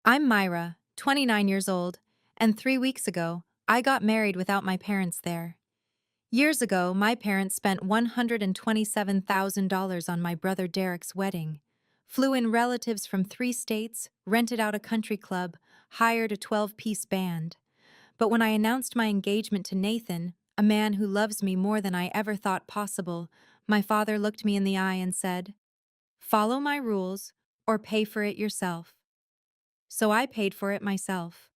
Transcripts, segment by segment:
I'm Myra, 29 years old, and 3 weeks ago, I got married without my parents there. Years ago, my parents spent $127,000 on my brother Derek's wedding, flew in relatives from 3 states, rented out a country club, hired a 12-piece band. But when I announced my engagement to Nathan, a man who loves me more than I ever thought possible, my father looked me in the eye and said, "Follow my rules or pay for it yourself." So I paid for it myself.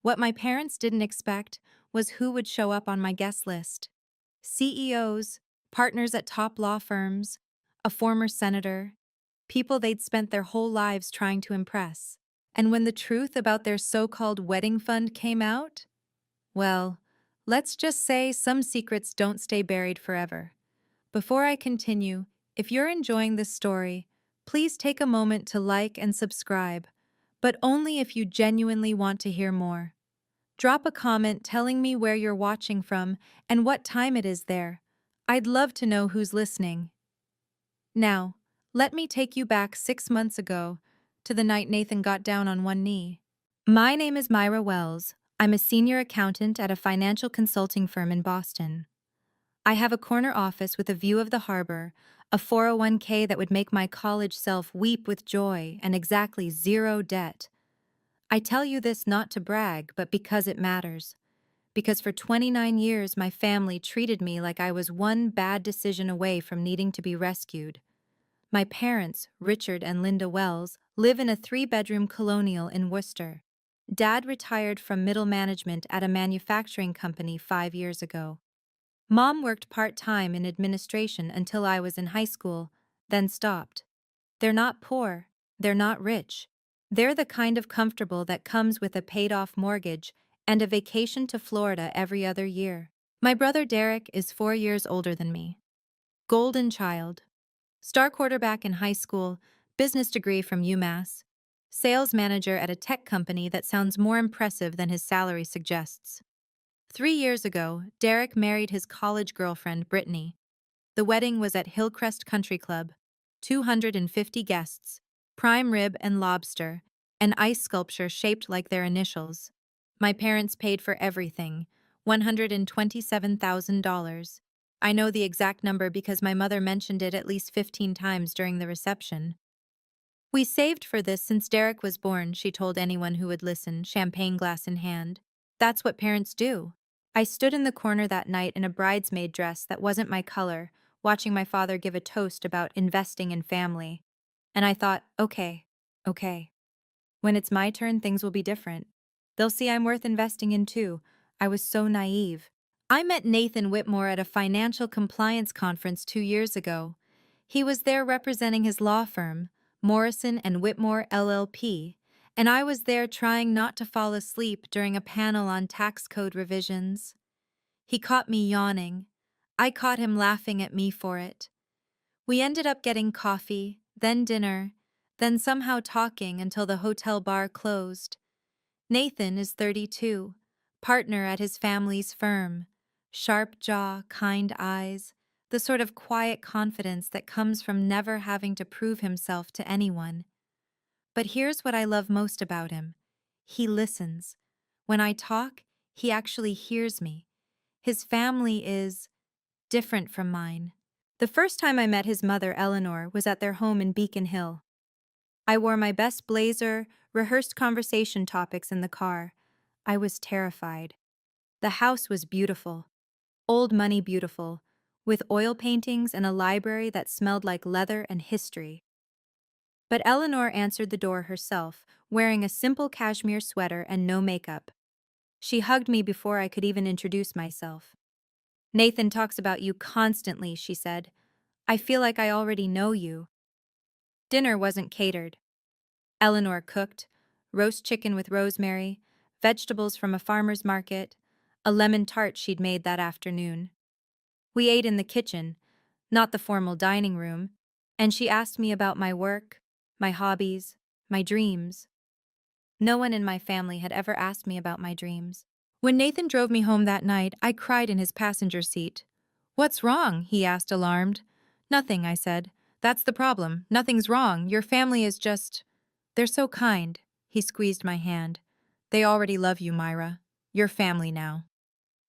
What my parents didn't expect was who would show up on my guest list: CEOs, partners at top law firms, a former senator, people they'd spent their whole lives trying to impress. And when the truth about their so-called wedding fund came out, well, let's just say some secrets don't stay buried forever. Before I continue, if you're enjoying this story, please take a moment to like and subscribe, but only if you genuinely want to hear more. Drop a comment telling me where you're watching from and what time it is there. I'd love to know who's listening. Now, let me take you back 6 months ago to the night Nathan got down on one knee. My name is Myra Wells. I'm a senior accountant at a financial consulting firm in Boston. I have a corner office with a view of the harbor, a 401k that would make my college self weep with joy, and exactly zero debt. I tell you this not to brag, but because it matters. Because for 29 years, my family treated me like I was one bad decision away from needing to be rescued. My parents, Richard and Linda Wells, live in a 3-bedroom colonial in Worcester. Dad retired from middle management at a manufacturing company 5 years ago. Mom worked part-time in administration until I was in high school, then stopped. They're not poor, they're not rich. They're the kind of comfortable that comes with a paid-off mortgage and a vacation to Florida every other year. My brother Derek is 4 years older than me. Golden child. Star quarterback in high school, business degree from UMass, sales manager at a tech company that sounds more impressive than his salary suggests. 3 years ago, Derek married his college girlfriend, Brittany. The wedding was at Hillcrest Country Club, 250 guests, prime rib and lobster, an ice sculpture shaped like their initials. My parents paid for everything, $127,000. I know the exact number because my mother mentioned it at least 15 times during the reception. We saved for this since Derek was born, she told anyone who would listen, champagne glass in hand. That's what parents do. I stood in the corner that night in a bridesmaid dress that wasn't my color, watching my father give a toast about investing in family. And I thought, okay. When it's my turn, things will be different. They'll see I'm worth investing in too. I was so naive. I met Nathan Whitmore at a financial compliance conference 2 years ago. He was there representing his law firm, Morrison and Whitmore LLP, and I was there trying not to fall asleep during a panel on tax code revisions. He caught me yawning. I caught him laughing at me for it. We ended up getting coffee, then dinner, then somehow talking until the hotel bar closed. Nathan is 32, partner at his family's firm. Sharp jaw, kind eyes, the sort of quiet confidence that comes from never having to prove himself to anyone. But here's what I love most about him. He listens. When I talk, he actually hears me. His family is different from mine. The first time I met his mother, Eleanor, was at their home in Beacon Hill. I wore my best blazer, rehearsed conversation topics in the car. I was terrified. The house was beautiful, old money beautiful, with oil paintings and a library that smelled like leather and history. But Eleanor answered the door herself, wearing a simple cashmere sweater and no makeup. She hugged me before I could even introduce myself. "Nathan talks about you constantly," she said. "I feel like I already know you." Dinner wasn't catered. Eleanor cooked, roast chicken with rosemary, vegetables from a farmer's market, a lemon tart she'd made that afternoon. We ate in the kitchen, not the formal dining room, and she asked me about my work, my hobbies, my dreams. No one in my family had ever asked me about my dreams. When Nathan drove me home that night, I cried in his passenger seat. "What's wrong?" he asked, alarmed. "Nothing," I said. "That's the problem. Nothing's wrong. Your family is just... they're so kind." He squeezed my hand. They already love you, Myra. You're family now.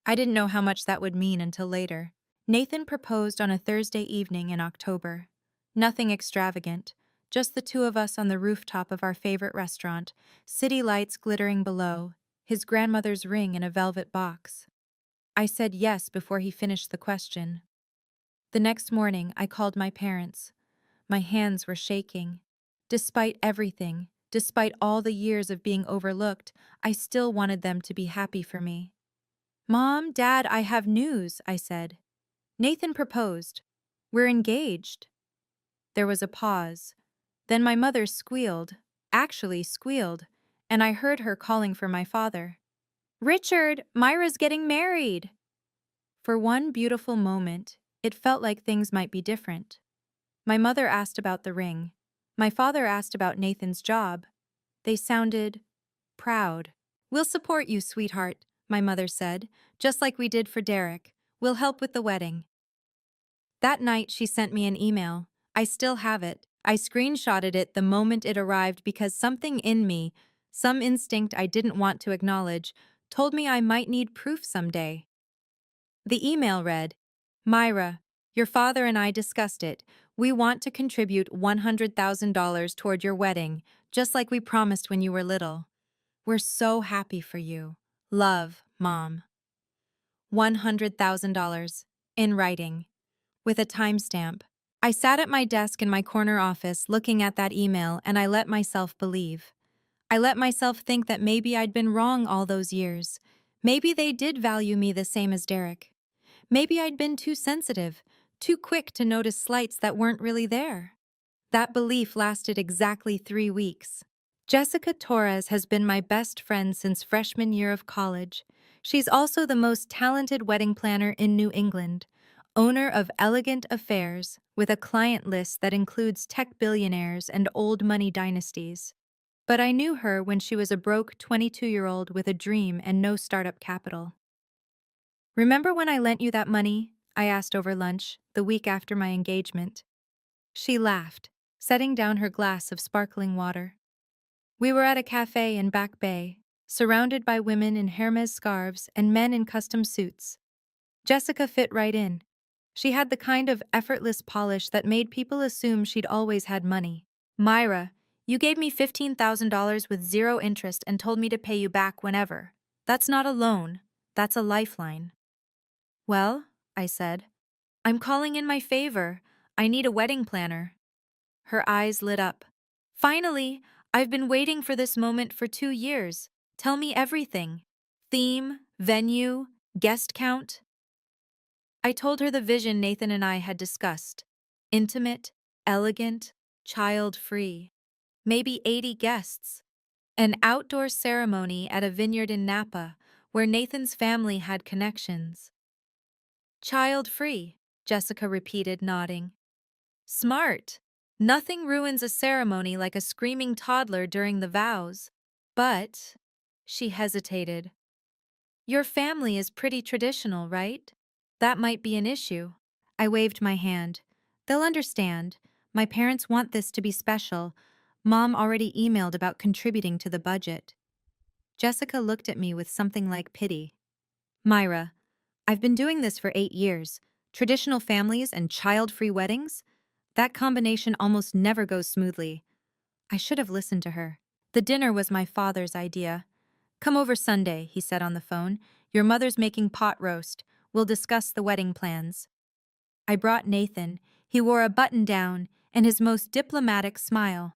I didn't know how much that would mean until later. Nathan proposed on a Thursday evening in October. Nothing extravagant, just the two of us on the rooftop of our favorite restaurant, city lights glittering below, his grandmother's ring in a velvet box. I said yes before he finished the question. The next morning, I called my parents. My hands were shaking. Despite everything, despite all the years of being overlooked, I still wanted them to be happy for me. "Mom, Dad, I have news," I said. "Nathan proposed. We're engaged." There was a pause. Then my mother actually squealed, and I heard her calling for my father. "Richard, Myra's getting married!" For one beautiful moment, it felt like things might be different. My mother asked about the ring. My father asked about Nathan's job. They sounded proud. "We'll support you, sweetheart," my mother said, "just like we did for Derek. We'll help with the wedding." That night, she sent me an email. I still have it. I screenshotted it the moment it arrived because something in me, some instinct I didn't want to acknowledge, told me I might need proof someday. The email read, "Myra, your father and I discussed it. We want to contribute $100,000 toward your wedding, just like we promised when you were little. We're so happy for you. Love, Mom." $100,000. In writing. With a timestamp. I sat at my desk in my corner office looking at that email, and I let myself believe. I let myself think that maybe I'd been wrong all those years. Maybe they did value me the same as Derek. Maybe I'd been too sensitive, too quick to notice slights that weren't really there. That belief lasted exactly 3 weeks. Jessica Torres has been my best friend since freshman year of college. She's also the most talented wedding planner in New England, owner of Elegant Affairs, with a client list that includes tech billionaires and old money dynasties. But I knew her when she was a broke 22-year-old with a dream and no startup capital. "Remember when I lent you that money?" I asked over lunch, the week after my engagement. She laughed, setting down her glass of sparkling water. We were at a cafe in Back Bay, surrounded by women in Hermes scarves and men in custom suits. Jessica fit right in. She had the kind of effortless polish that made people assume she'd always had money. "Myra, you gave me $15,000 with zero interest and told me to pay you back whenever. That's not a loan, that's a lifeline." "Well," I said, "I'm calling in my favor. I need a wedding planner." Her eyes lit up. "Finally! I've been waiting for this moment for 2 years. Tell me everything. Theme, venue, guest count." I told her the vision Nathan and I had discussed. Intimate, elegant, child-free. Maybe 80 guests. An outdoor ceremony at a vineyard in Napa, where Nathan's family had connections. "Child-free," Jessica repeated, nodding. "Smart. Nothing ruins a ceremony like a screaming toddler during the vows. But," she hesitated, "your family is pretty traditional, right? That might be an issue." I waved my hand. "They'll understand. My parents want this to be special. Mom already emailed about contributing to the budget." Jessica looked at me with something like pity. "Myra, I've been doing this for 8 years. Traditional families and child-free weddings? That combination almost never goes smoothly." I should have listened to her. The dinner was my father's idea. "Come over Sunday," he said on the phone. "Your mother's making pot roast. We'll discuss the wedding plans." I brought Nathan. He wore a button-down and his most diplomatic smile.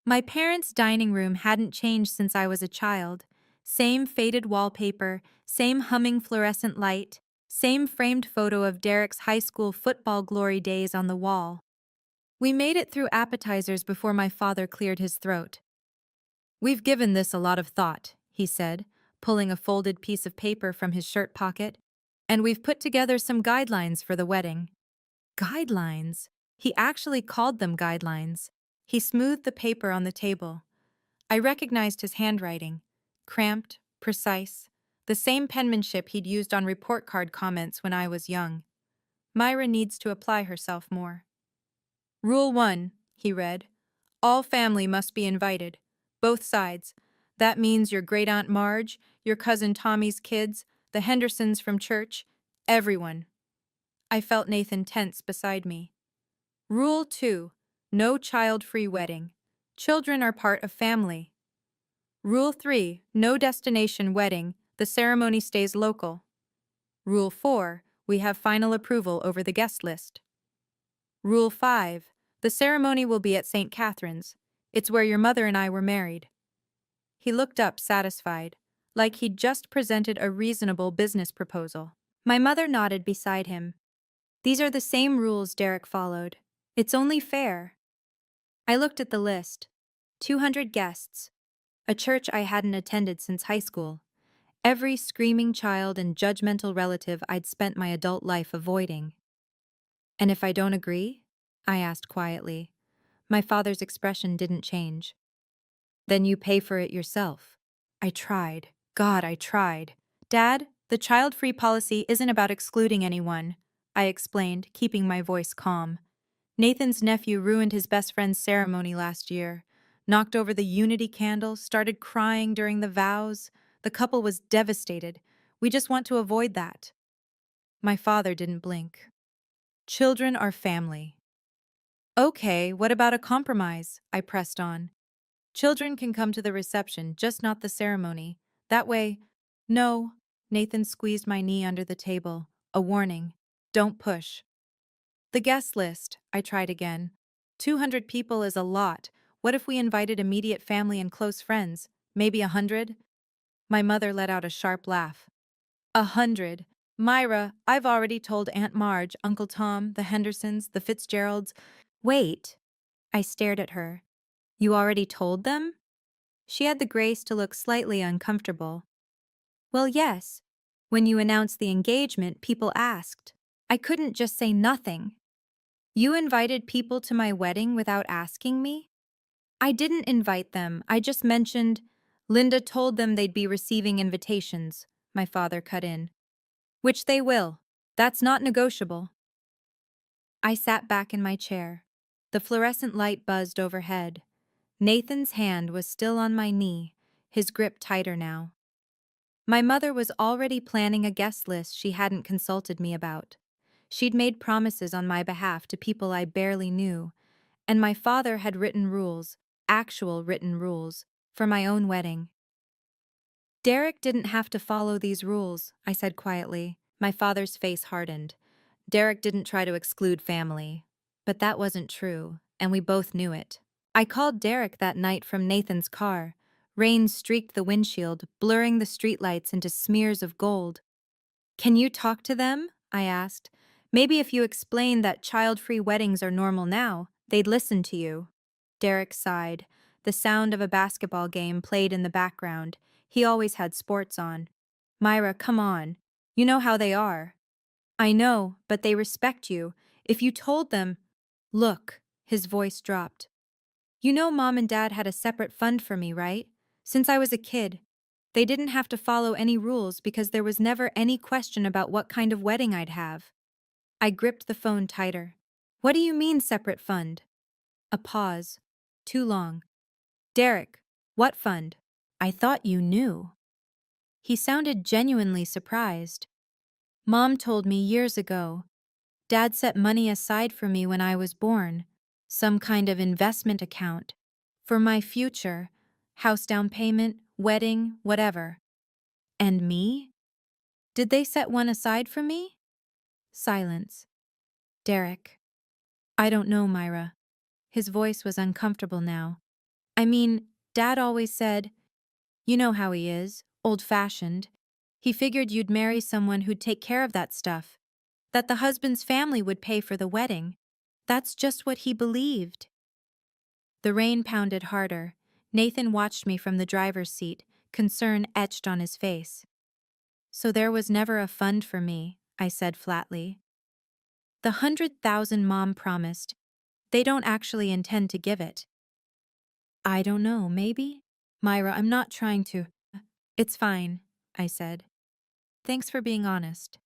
My parents' dining room hadn't changed since I was a child. Same faded wallpaper, same humming fluorescent light, same framed photo of Derek's high school football glory days on the wall. We made it through appetizers before my father cleared his throat. "We've given this a lot of thought," he said, pulling a folded piece of paper from his shirt pocket, "and we've put together some guidelines for the wedding." Guidelines? He actually called them guidelines. He smoothed the paper on the table. I recognized his handwriting. Cramped, precise, the same penmanship he'd used on report card comments when I was young. "Myra needs to apply herself more." "Rule 1, he read. "All family must be invited. Both sides. That means your great Aunt Marge, your cousin Tommy's kids, the Hendersons from church, everyone. I felt Nathan tense beside me. Rule 2. No child-free wedding. Children are part of family. Rule 3. No destination wedding. The ceremony stays local. Rule 4. We have final approval over the guest list. Rule 5. The ceremony will be at St. Catherine's. It's where your mother and I were married. He looked up satisfied, like he'd just presented a reasonable business proposal. My mother nodded beside him. These are the same rules Derek followed. It's only fair. I looked at the list. 200 guests. A church I hadn't attended since high school. Every screaming child and judgmental relative I'd spent my adult life avoiding. And if I don't agree? I asked quietly. My father's expression didn't change. Then you pay for it yourself. I tried. God, I tried. Dad, the child-free policy isn't about excluding anyone, I explained, keeping my voice calm. Nathan's nephew ruined his best friend's ceremony last year, knocked over the unity candle, started crying during the vows. The couple was devastated. We just want to avoid that. My father didn't blink. Children are family. Okay, what about a compromise? I pressed on. Children can come to the reception, just not the ceremony. That way, no. Nathan squeezed my knee under the table. A warning. Don't push. The guest list, I tried again. 200 people is a lot. What if we invited immediate family and close friends? Maybe 100? My mother let out a sharp laugh. 100. Myra, I've already told Aunt Marge, Uncle Tom, the Hendersons, the Fitzgeralds. Wait. I stared at her. You already told them? She had the grace to look slightly uncomfortable. Well, yes. When you announced the engagement, people asked. I couldn't just say nothing. You invited people to my wedding without asking me? I didn't invite them. I just mentioned. Linda told them they'd be receiving invitations, my father cut in. Which they will. That's not negotiable. I sat back in my chair. The fluorescent light buzzed overhead. Nathan's hand was still on my knee, his grip tighter now. My mother was already planning a guest list she hadn't consulted me about. She'd made promises on my behalf to people I barely knew, and my father had written rules, actual written rules, for my own wedding. Derek didn't have to follow these rules, I said quietly. My father's face hardened. Derek didn't try to exclude family. But that wasn't true, and we both knew it. I called Derek that night from Nathan's car. Rain streaked the windshield, blurring the streetlights into smears of gold. Can you talk to them? I asked. Maybe if you explain that child-free weddings are normal now, they'd listen to you. Derek sighed. The sound of a basketball game played in the background. He always had sports on. Myra, come on. You know how they are. I know, but they respect you. If you told them… Look, his voice dropped. You know Mom and Dad had a separate fund for me, right? Since I was a kid. They didn't have to follow any rules because there was never any question about what kind of wedding I'd have. I gripped the phone tighter. What do you mean separate fund? A pause. Too long. Derek, what fund? I thought you knew. He sounded genuinely surprised. Mom told me years ago. Dad set money aside for me when I was born. Some kind of investment account. For my future. House down payment, wedding, whatever. And me? Did they set one aside for me? Silence. Derek. I don't know, Myra. His voice was uncomfortable now. I mean, Dad always said, you know how he is, old-fashioned. He figured you'd marry someone who'd take care of that stuff. That the husband's family would pay for the wedding. That's just what he believed. The rain pounded harder. Nathan watched me from the driver's seat, concern etched on his face. So there was never a fund for me, I said flatly. The 100,000 Mom promised. They don't actually intend to give it. I don't know, maybe? Myra, I'm not trying to… It's fine, I said. Thanks for being honest.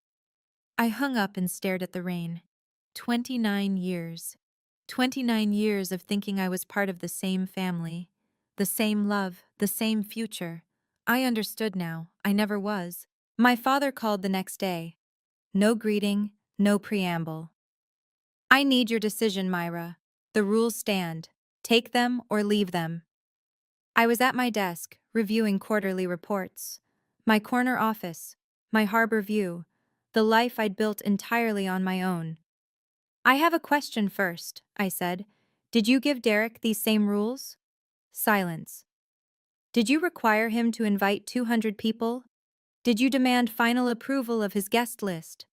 I hung up and stared at the rain. 29 years. 29 years of thinking I was part of the same family. The same love, the same future. I understood now. I never was. My father called the next day. No greeting, no preamble. I need your decision, Myra. The rules stand. Take them or leave them. I was at my desk, reviewing quarterly reports. My corner office, my harbor view, the life I'd built entirely on my own. I have a question first, I said. Did you give Derek these same rules? Silence. Did you require him to invite 200 people? Did you demand final approval of his guest list?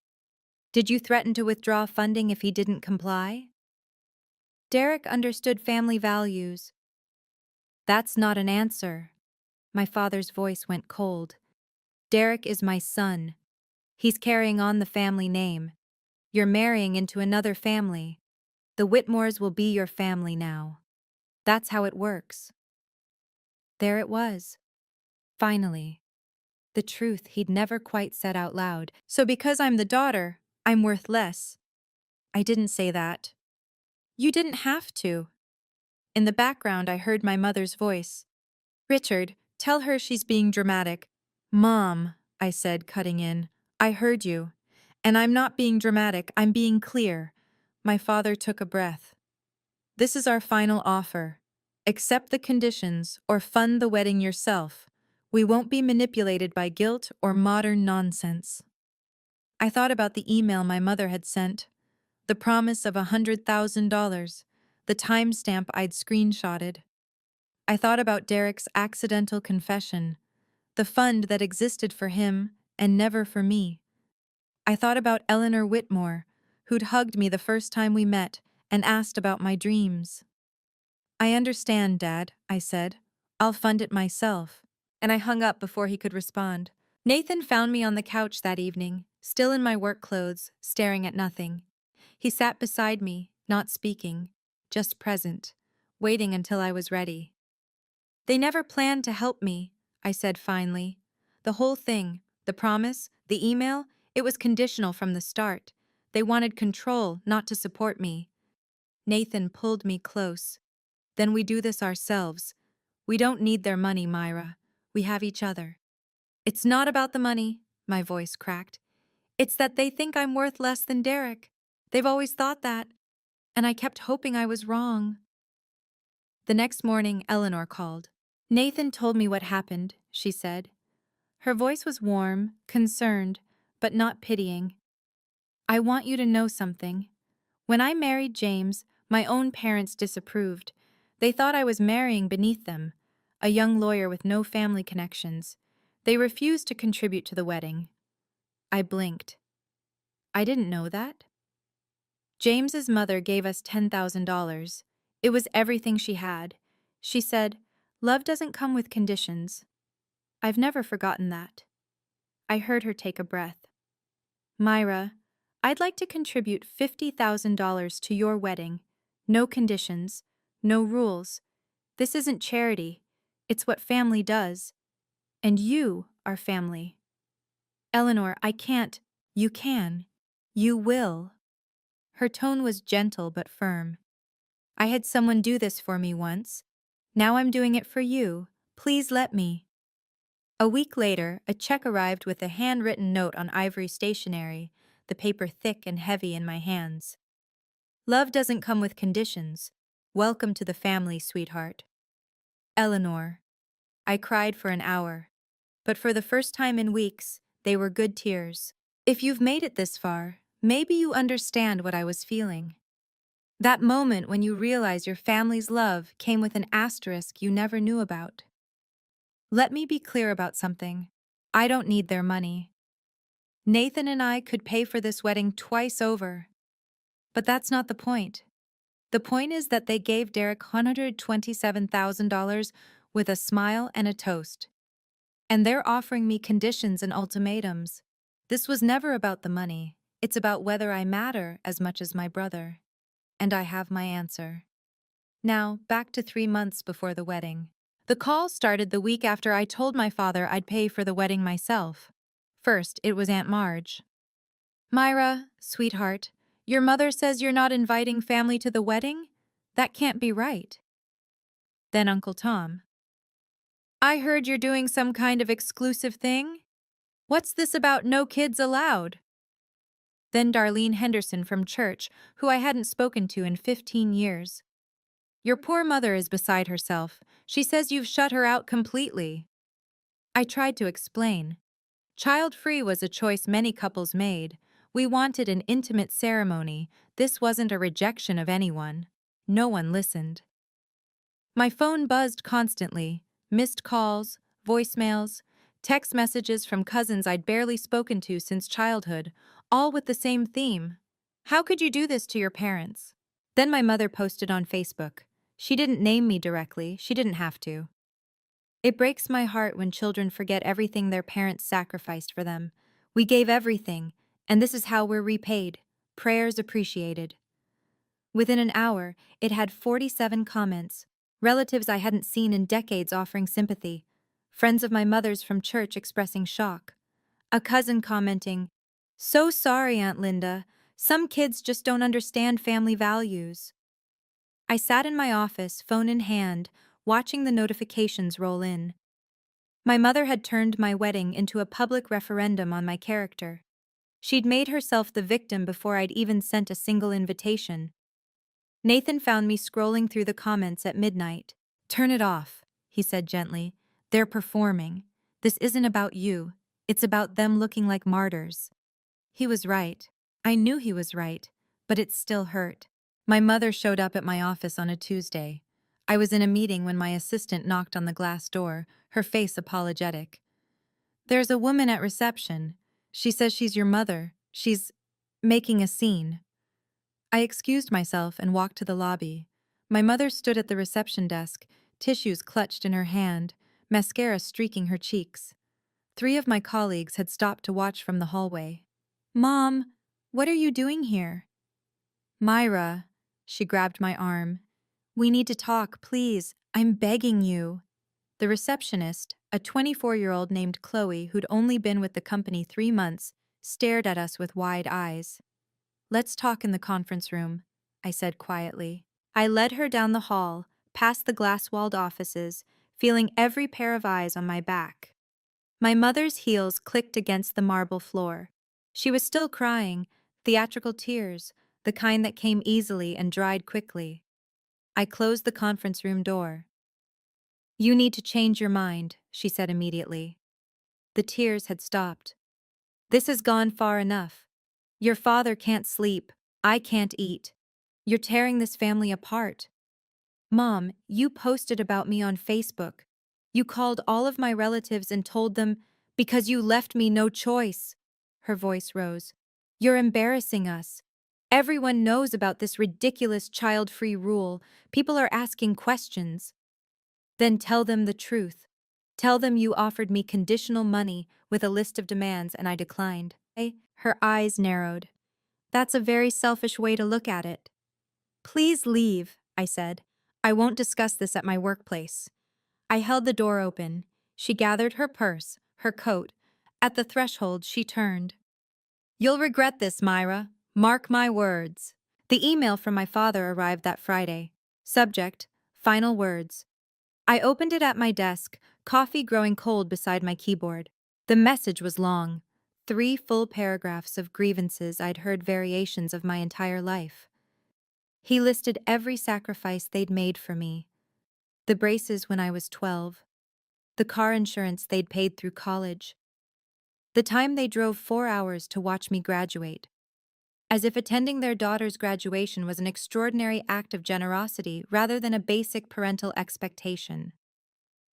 Did you threaten to withdraw funding if he didn't comply? Derek understood family values. That's not an answer. My father's voice went cold. Derek is my son. He's carrying on the family name. You're marrying into another family. The Whitmores will be your family now. That's how it works. There it was. Finally. The truth he'd never quite said out loud. So because I'm the daughter, I'm worth less. I didn't say that. You didn't have to. In the background, I heard my mother's voice. Richard, tell her she's being dramatic. Mom, I said, cutting in. I heard you. And I'm not being dramatic, I'm being clear. My father took a breath. This is our final offer. Accept the conditions or fund the wedding yourself. We won't be manipulated by guilt or modern nonsense. I thought about the email my mother had sent, the promise of $100,000, the timestamp I'd screenshotted. I thought about Derek's accidental confession, the fund that existed for him and never for me. I thought about Eleanor Whitmore, who'd hugged me the first time we met and asked about my dreams. I understand, Dad, I said. I'll fund it myself. And I hung up before he could respond. Nathan found me on the couch that evening, still in my work clothes, staring at nothing. He sat beside me, not speaking, just present, waiting until I was ready. They never planned to help me, I said finally. The whole thing, the promise, the email, it was conditional from the start. They wanted control, not to support me. Nathan pulled me close. Then we do this ourselves. We don't need their money, Myra. We have each other. It's not about the money, my voice cracked. It's that they think I'm worth less than Derek. They've always thought that. And I kept hoping I was wrong. The next morning, Eleanor called. Nathan told me what happened, she said. Her voice was warm, concerned, but not pitying. I want you to know something. When I married James, my own parents disapproved. They thought I was marrying beneath them, a young lawyer with no family connections. They refused to contribute to the wedding. I blinked. I didn't know that. James's mother gave us $10,000. It was everything she had. She said, "Love doesn't come with conditions." I've never forgotten that. I heard her take a breath. Myra, I'd like to contribute $50,000 to your wedding. No conditions, no rules. This isn't charity. It's what family does. And you are family. Eleanor, I can't. You can. You will. Her tone was gentle but firm. I had someone do this for me once. Now I'm doing it for you. Please let me. A week later, a check arrived with a handwritten note on ivory stationery, the paper thick and heavy in my hands. Love doesn't come with conditions. Welcome to the family, sweetheart. Eleanor. I cried for an hour. But for the first time in weeks, they were good tears. If you've made it this far, maybe you understand what I was feeling. That moment when you realize your family's love came with an asterisk you never knew about. Let me be clear about something. I don't need their money. Nathan and I could pay for this wedding twice over. But that's not the point. The point is that they gave Derek $127,000 with a smile and a toast. And they're offering me conditions and ultimatums. This was never about the money. It's about whether I matter as much as my brother. And I have my answer. Now, back to 3 months before the wedding. The call started the week after I told my father I'd pay for the wedding myself. First, it was Aunt Marge. Myra, sweetheart, your mother says you're not inviting family to the wedding? That can't be right. Then Uncle Tom. I heard you're doing some kind of exclusive thing? What's this about no kids allowed? Then Darlene Henderson from church, who I hadn't spoken to in 15 years. Your poor mother is beside herself. She says you've shut her out completely. I tried to explain. Child-free was a choice many couples made. We wanted an intimate ceremony. This wasn't a rejection of anyone. No one listened. My phone buzzed constantly. Missed calls, voicemails, text messages from cousins I'd barely spoken to since childhood, all with the same theme. How could you do this to your parents? Then my mother posted on Facebook. She didn't name me directly, she didn't have to. It breaks my heart when children forget everything their parents sacrificed for them. We gave everything, and this is how we're repaid. Prayers appreciated. Within an hour, it had 47 comments. Relatives I hadn't seen in decades offering sympathy. Friends of my mother's from church expressing shock. A cousin commenting, "So sorry, Aunt Linda. Some kids just don't understand family values." I sat in my office, phone in hand, watching the notifications roll in. My mother had turned my wedding into a public referendum on my character. She'd made herself the victim before I'd even sent a single invitation. Nathan found me scrolling through the comments at midnight. "Turn it off," he said gently. "They're performing. This isn't about you. It's about them looking like martyrs." He was right. I knew he was right, but it still hurt. My mother showed up at my office on a Tuesday. I was in a meeting when my assistant knocked on the glass door, her face apologetic. "There's a woman at reception. She says she's your mother. She's making a scene." I excused myself and walked to the lobby. My mother stood at the reception desk, tissues clutched in her hand, mascara streaking her cheeks. 3 of my colleagues had stopped to watch from the hallway. "Mom, what are you doing here?" "Myra," she grabbed my arm. "We need to talk, please. I'm begging you." The receptionist, a 24-year-old named Chloe who'd only been with the company 3 months, stared at us with wide eyes. "Let's talk in the conference room," I said quietly. I led her down the hall, past the glass-walled offices, feeling every pair of eyes on my back. My mother's heels clicked against the marble floor. She was still crying, theatrical tears, the kind that came easily and dried quickly. I closed the conference room door. "You need to change your mind," she said immediately. The tears had stopped. "This has gone far enough. Your father can't sleep. I can't eat. You're tearing this family apart. Mom, you posted about me on Facebook. You called all of my relatives and told them, because you left me no choice." Her voice rose. "You're embarrassing us. Everyone knows about this ridiculous child-free rule. People are asking questions." "Then tell them the truth. Tell them you offered me conditional money with a list of demands and I declined." Her eyes narrowed. "That's a very selfish way to look at it." "Please leave," I said. "I won't discuss this at my workplace." I held the door open. She gathered her purse, her coat. At the threshold, she turned. "You'll regret this, Myra. Mark my words." The email from my father arrived that Friday. Subject: Final words. I opened it at my desk, coffee growing cold beside my keyboard. The message was long. 3 full paragraphs of grievances I'd heard variations of my entire life. He listed every sacrifice they'd made for me. The braces when I was 12. The car insurance they'd paid through college. The time they drove 4 hours to watch me graduate. As if attending their daughter's graduation was an extraordinary act of generosity rather than a basic parental expectation.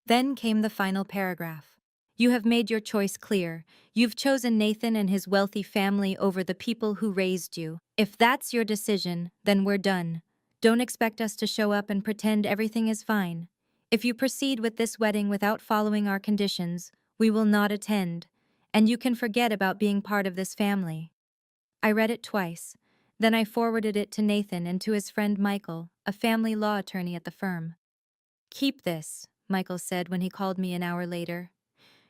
Then came the final paragraph. "You have made your choice clear. You've chosen Nathan and his wealthy family over the people who raised you. If that's your decision, then we're done. Don't expect us to show up and pretend everything is fine. If you proceed with this wedding without following our conditions, we will not attend, and you can forget about being part of this family." I read it twice. Then I forwarded it to Nathan and to his friend Michael, a family law attorney at the firm. "Keep this," Michael said when he called me an hour later.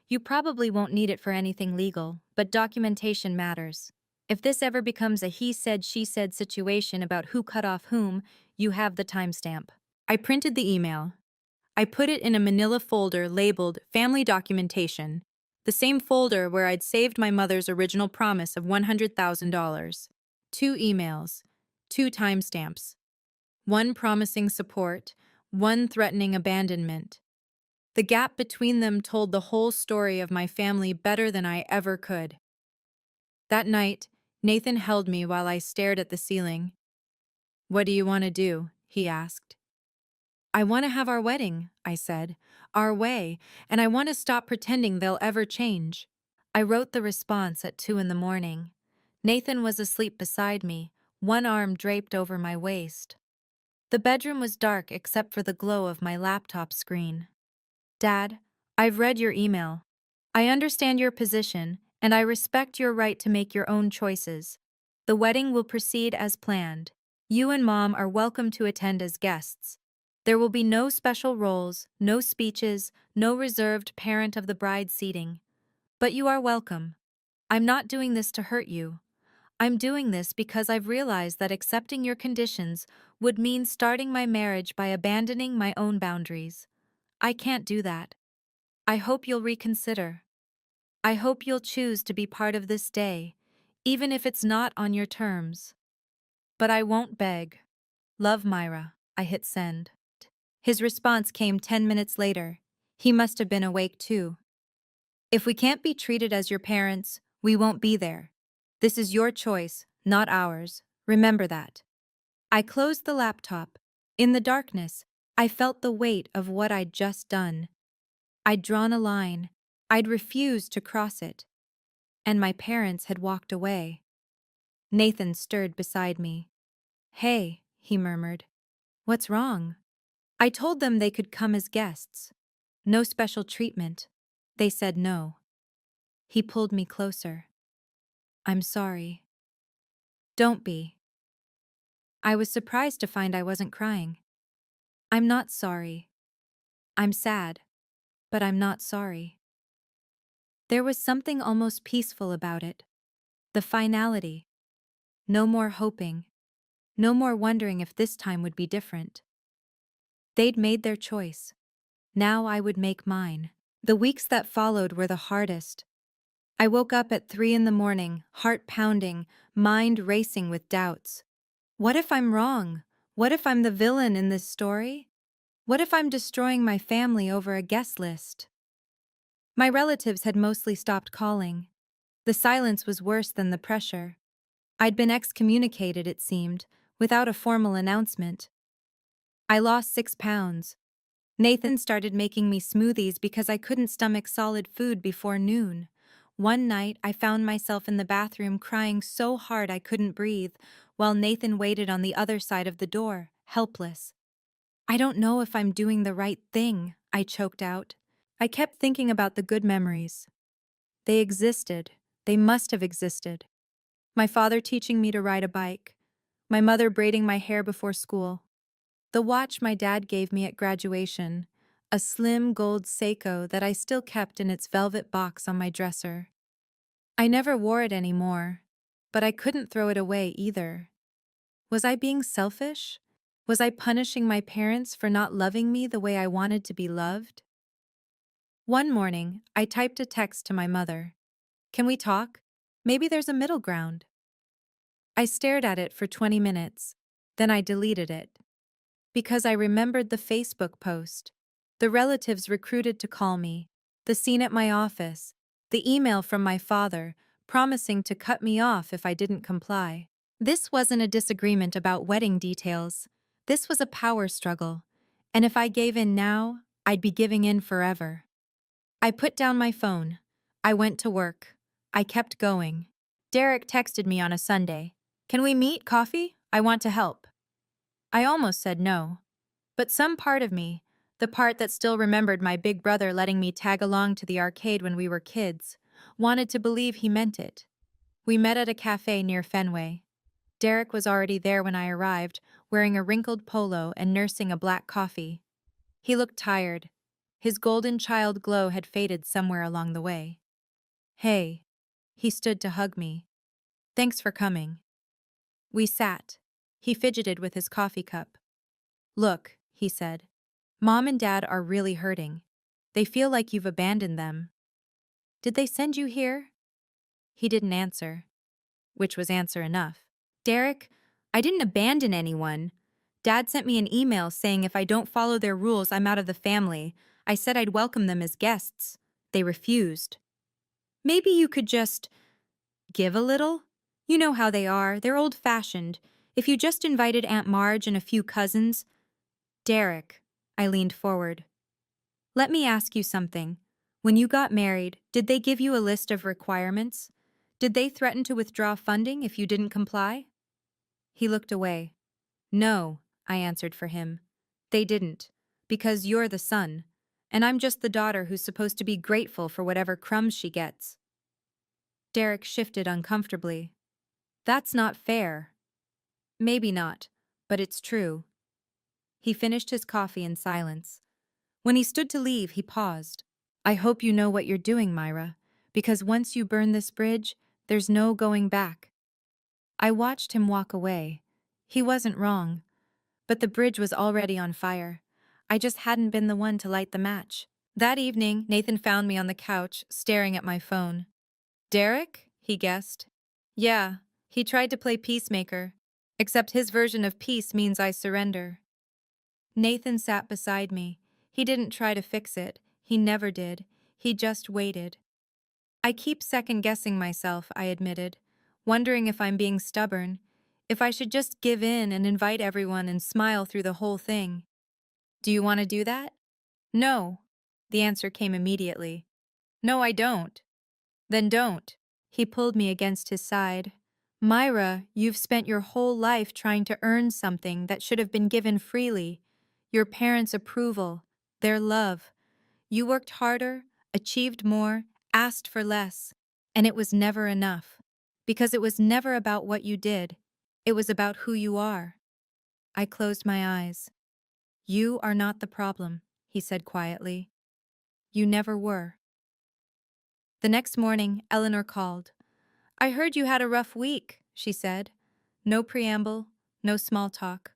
"You probably won't need it for anything legal, but documentation matters. If this ever becomes a he said, she said situation about who cut off whom, you have the timestamp." I printed the email. I put it in a manila folder labeled Family Documentation, the same folder where I'd saved my mother's original promise of $100,000. 2 emails, 2 timestamps, one promising support, one threatening abandonment. The gap between them told the whole story of my family better than I ever could. That night, Nathan held me while I stared at the ceiling. "What do you want to do?" he asked. "I want to have our wedding," I said, "our way, and I want to stop pretending they'll ever change." I wrote the response at 2 in the morning. Nathan was asleep beside me, one arm draped over my waist. The bedroom was dark except for the glow of my laptop screen. "Dad, I've read your email. I understand your position, and I respect your right to make your own choices. The wedding will proceed as planned. You and Mom are welcome to attend as guests. There will be no special roles, no speeches, no reserved parent of the bride seating. But you are welcome. I'm not doing this to hurt you. I'm doing this because I've realized that accepting your conditions would mean starting my marriage by abandoning my own boundaries. I can't do that. I hope you'll reconsider. I hope you'll choose to be part of this day, even if it's not on your terms. But I won't beg. Love, Myra." I hit send. His response came 10 minutes later. He must have been awake too. "If we can't be treated as your parents, we won't be there. This is your choice, not ours. Remember that." I closed the laptop. In the darkness, I felt the weight of what I'd just done. I'd drawn a line. I'd refused to cross it. And my parents had walked away. Nathan stirred beside me. "Hey," he murmured. "What's wrong?" I told them they could come as guests. No special treatment. They said no. He pulled me closer. "I'm sorry." "Don't be." I was surprised to find I wasn't crying. "I'm not sorry. I'm sad, but I'm not sorry." There was something almost peaceful about it. The finality. No more hoping. No more wondering if this time would be different. They'd made their choice. Now I would make mine. The weeks that followed were the hardest. I woke up at 3 in the morning, heart pounding, mind racing with doubts. What if I'm wrong? What if I'm the villain in this story? What if I'm destroying my family over a guest list? My relatives had mostly stopped calling. The silence was worse than the pressure. I'd been excommunicated, it seemed, without a formal announcement. I lost 6 pounds. Nathan started making me smoothies because I couldn't stomach solid food before noon. One night, I found myself in the bathroom crying so hard I couldn't breathe, while Nathan waited on the other side of the door, helpless. "I don't know if I'm doing the right thing," I choked out. I kept thinking about the good memories. They existed. They must have existed. My father teaching me to ride a bike. My mother braiding my hair before school. The watch my dad gave me at graduation. A slim gold Seiko that I still kept in its velvet box on my dresser. I never wore it anymore, but I couldn't throw it away either. Was I being selfish? Was I punishing my parents for not loving me the way I wanted to be loved? One morning, I typed a text to my mother. "Can we talk? Maybe there's a middle ground." I stared at it for 20 minutes, then I deleted it. Because I remembered the Facebook post, the relatives recruited to call me, the scene at my office, the email from my father promising to cut me off if I didn't comply. This wasn't a disagreement about wedding details. This was a power struggle, and if I gave in now, I'd be giving in forever. I put down my phone. I went to work. I kept going. Derek texted me on a Sunday. "Can we meet coffee? I want to help." I almost said no. But some part of me, the part that still remembered my big brother letting me tag along to the arcade when we were kids, wanted to believe he meant it. We met at a cafe near Fenway. Derek was already there when I arrived, wearing a wrinkled polo and nursing a black coffee. He looked tired. His golden child glow had faded somewhere along the way. "Hey." He stood to hug me. "Thanks for coming." We sat. He fidgeted with his coffee cup. "Look," he said. Mom and Dad are really hurting. They feel like you've abandoned them. Did they send you here? He didn't answer, which was answer enough. Derek, I didn't abandon anyone. Dad sent me an email saying if I don't follow their rules, I'm out of the family. I said I'd welcome them as guests. They refused. Maybe you could just give a little? You know how they are. They're old-fashioned. If you just invited Aunt Marge and a few cousins. Derek, I leaned forward. Let me ask you something. When you got married, did they give you a list of requirements? Did they threaten to withdraw funding if you didn't comply? He looked away. No, I answered for him. They didn't. Because you're the son. And I'm just the daughter who's supposed to be grateful for whatever crumbs she gets. Derek shifted uncomfortably. That's not fair. Maybe not, but it's true. He finished his coffee in silence. When he stood to leave, he paused. I hope you know what you're doing, Myra, because once you burn this bridge, there's no going back. I watched him walk away. He wasn't wrong, but the bridge was already on fire. I just hadn't been the one to light the match. That evening, Nathan found me on the couch, staring at my phone. Derek? He guessed. Yeah, he tried to play peacemaker, except his version of peace means I surrender. Nathan sat beside me. He didn't try to fix it. He never did. He just waited. I keep second-guessing myself, I admitted, wondering if I'm being stubborn, if I should just give in and invite everyone and smile through the whole thing. Do you want to do that? No. The answer came immediately. No, I don't. Then don't. He pulled me against his side. Myra, you've spent your whole life trying to earn something that should have been given freely. Your parents' approval, their love. You worked harder, achieved more, asked for less, and it was never enough. Because it was never about what you did. It was about who you are. I closed my eyes. You are not the problem, he said quietly. You never were. The next morning, Eleanor called. I heard you had a rough week, she said. No preamble, no small talk.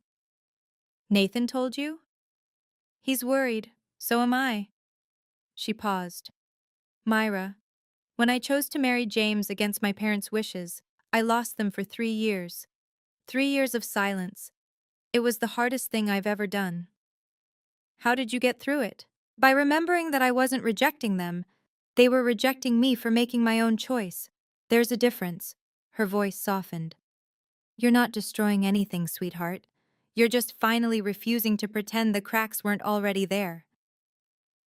Nathan told you? He's worried. So am I. She paused. Myra, when I chose to marry James against my parents' wishes, I lost them for 3 years. 3 years of silence. It was the hardest thing I've ever done. How did you get through it? By remembering that I wasn't rejecting them. They were rejecting me for making my own choice. There's a difference. Her voice softened. You're not destroying anything, sweetheart. You're just finally refusing to pretend the cracks weren't already there.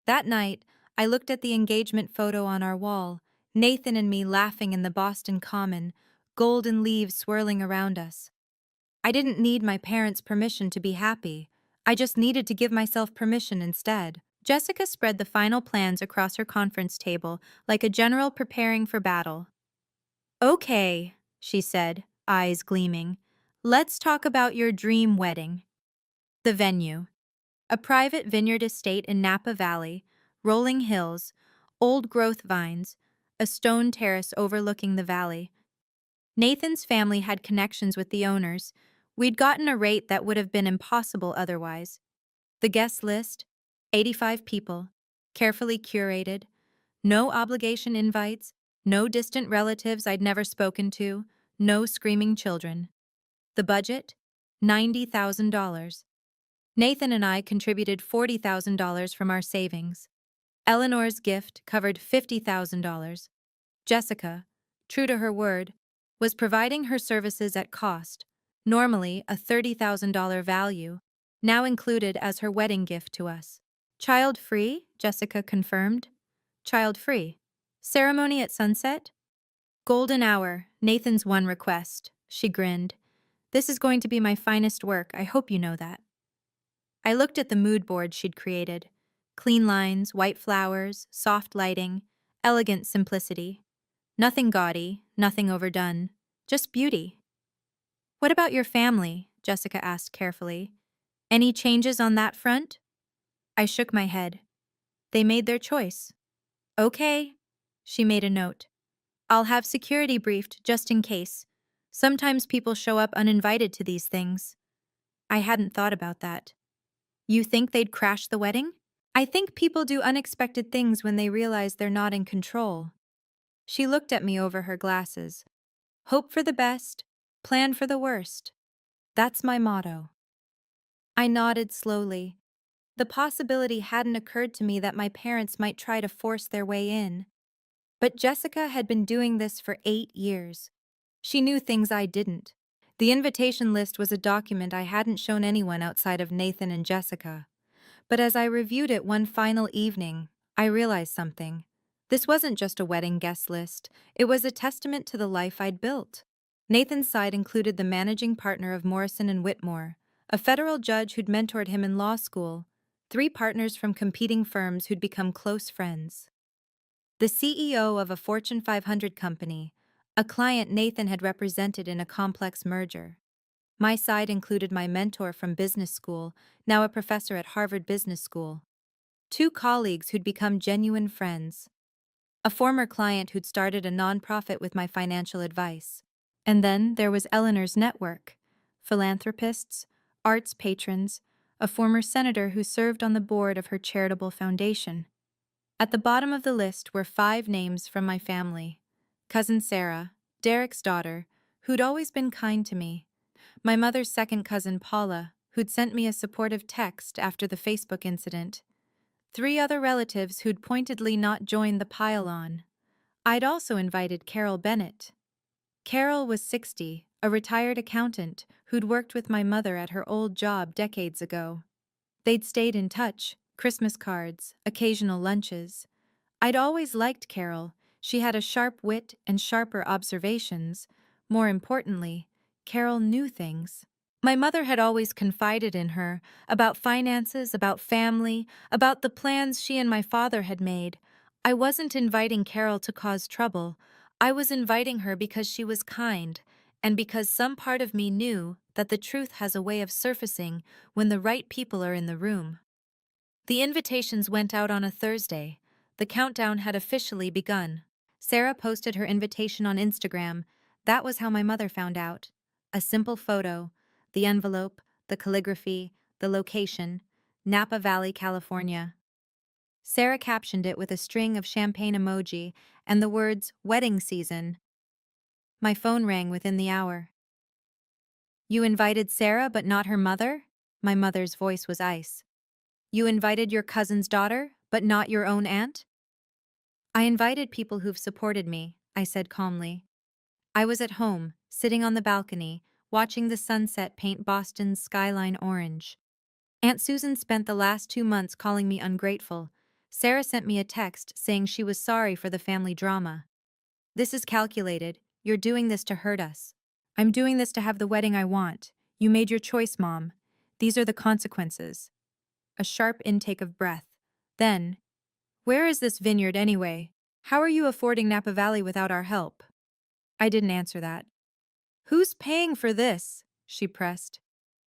That night, I looked at the engagement photo on our wall, Nathan and me laughing in the Boston Common, golden leaves swirling around us. I didn't need my parents' permission to be happy. I just needed to give myself permission instead. Jessica spread the final plans across her conference table like a general preparing for battle. Okay, she said, eyes gleaming. Let's talk about your dream wedding. The venue. A private vineyard estate in Napa Valley, rolling hills, old-growth vines, a stone terrace overlooking the valley. Nathan's family had connections with the owners. We'd gotten a rate that would have been impossible otherwise. The guest list, 85 people, carefully curated, no obligation invites, no distant relatives I'd never spoken to, no screaming children. The budget? $90,000. Nathan and I contributed $40,000 from our savings. Eleanor's gift covered $50,000. Jessica, true to her word, was providing her services at cost, normally a $30,000 value, now included as her wedding gift to us. Child-free, Jessica confirmed. Child-free. Ceremony at sunset? Golden hour, Nathan's one request. She grinned. This is going to be my finest work, I hope you know that. I looked at the mood board she'd created. Clean lines, white flowers, soft lighting, elegant simplicity. Nothing gaudy, nothing overdone, just beauty. What about your family? Jessica asked carefully. Any changes on that front? I shook my head. They made their choice. Okay. She made a note. I'll have security briefed just in case. Sometimes people show up uninvited to these things. I hadn't thought about that. You think they'd crash the wedding? I think people do unexpected things when they realize they're not in control. She looked at me over her glasses. Hope for the best, plan for the worst. That's my motto. I nodded slowly. The possibility hadn't occurred to me that my parents might try to force their way in. But Jessica had been doing this for 8 years. She knew things I didn't. The invitation list was a document I hadn't shown anyone outside of Nathan and Jessica. But as I reviewed it one final evening, I realized something. This wasn't just a wedding guest list, it was a testament to the life I'd built. Nathan's side included the managing partner of Morrison and Whitmore, a federal judge who'd mentored him in law school, 3 partners from competing firms who'd become close friends, the CEO of a Fortune 500 company, a client Nathan had represented in a complex merger. My side included my mentor from business school, now a professor at Harvard Business School, 2 colleagues who'd become genuine friends, a former client who'd started a nonprofit with my financial advice. And then there was Eleanor's network, philanthropists, arts patrons, a former senator who served on the board of her charitable foundation. At the bottom of the list were 5 names from my family. Cousin Sarah, Derek's daughter, who'd always been kind to me. My mother's second cousin Paula, who'd sent me a supportive text after the Facebook incident. 3 other relatives who'd pointedly not joined the pile-on. I'd also invited Carol Bennett. Carol was 60, a retired accountant who'd worked with my mother at her old job decades ago. They'd stayed in touch, Christmas cards, occasional lunches. I'd always liked Carol. She had a sharp wit and sharper observations. More importantly, Carol knew things. My mother had always confided in her about finances, about family, about the plans she and my father had made. I wasn't inviting Carol to cause trouble. I was inviting her because she was kind, and because some part of me knew that the truth has a way of surfacing when the right people are in the room. The invitations went out on a Thursday. The countdown had officially begun. Sarah posted her invitation on Instagram. That was how my mother found out. A simple photo, the envelope, the calligraphy, the location, Napa Valley, California. Sarah captioned it with a string of champagne emoji and the words, "Wedding season." My phone rang within the hour. You invited Sarah but not her mother? My mother's voice was ice. You invited your cousin's daughter, but not your own aunt? I invited people who've supported me, I said calmly. I was at home, sitting on the balcony, watching the sunset paint Boston's skyline orange. Aunt Susan spent the last 2 months calling me ungrateful. Sarah sent me a text saying she was sorry for the family drama. This is calculated. You're doing this to hurt us. I'm doing this to have the wedding I want. You made your choice, Mom. These are the consequences. A sharp intake of breath. Then, where is this vineyard anyway? How are you affording Napa Valley without our help? I didn't answer that. Who's paying for this? She pressed.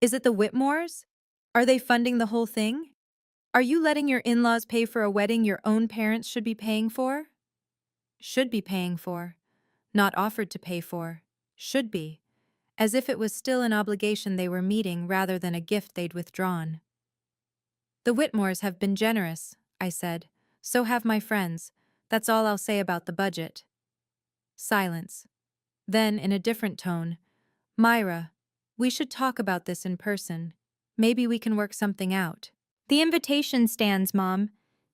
Is it the Whitmores? Are they funding the whole thing? Are you letting your in-laws pay for a wedding your own parents should be paying for? Should be paying for. Not offered to pay for. Should be. As if it was still an obligation they were meeting rather than a gift they'd withdrawn. The Whitmores have been generous, I said. So have my friends. That's all I'll say about the budget. Silence. Then, in a different tone, Myra, we should talk about this in person. Maybe we can work something out. The invitation stands, Mom.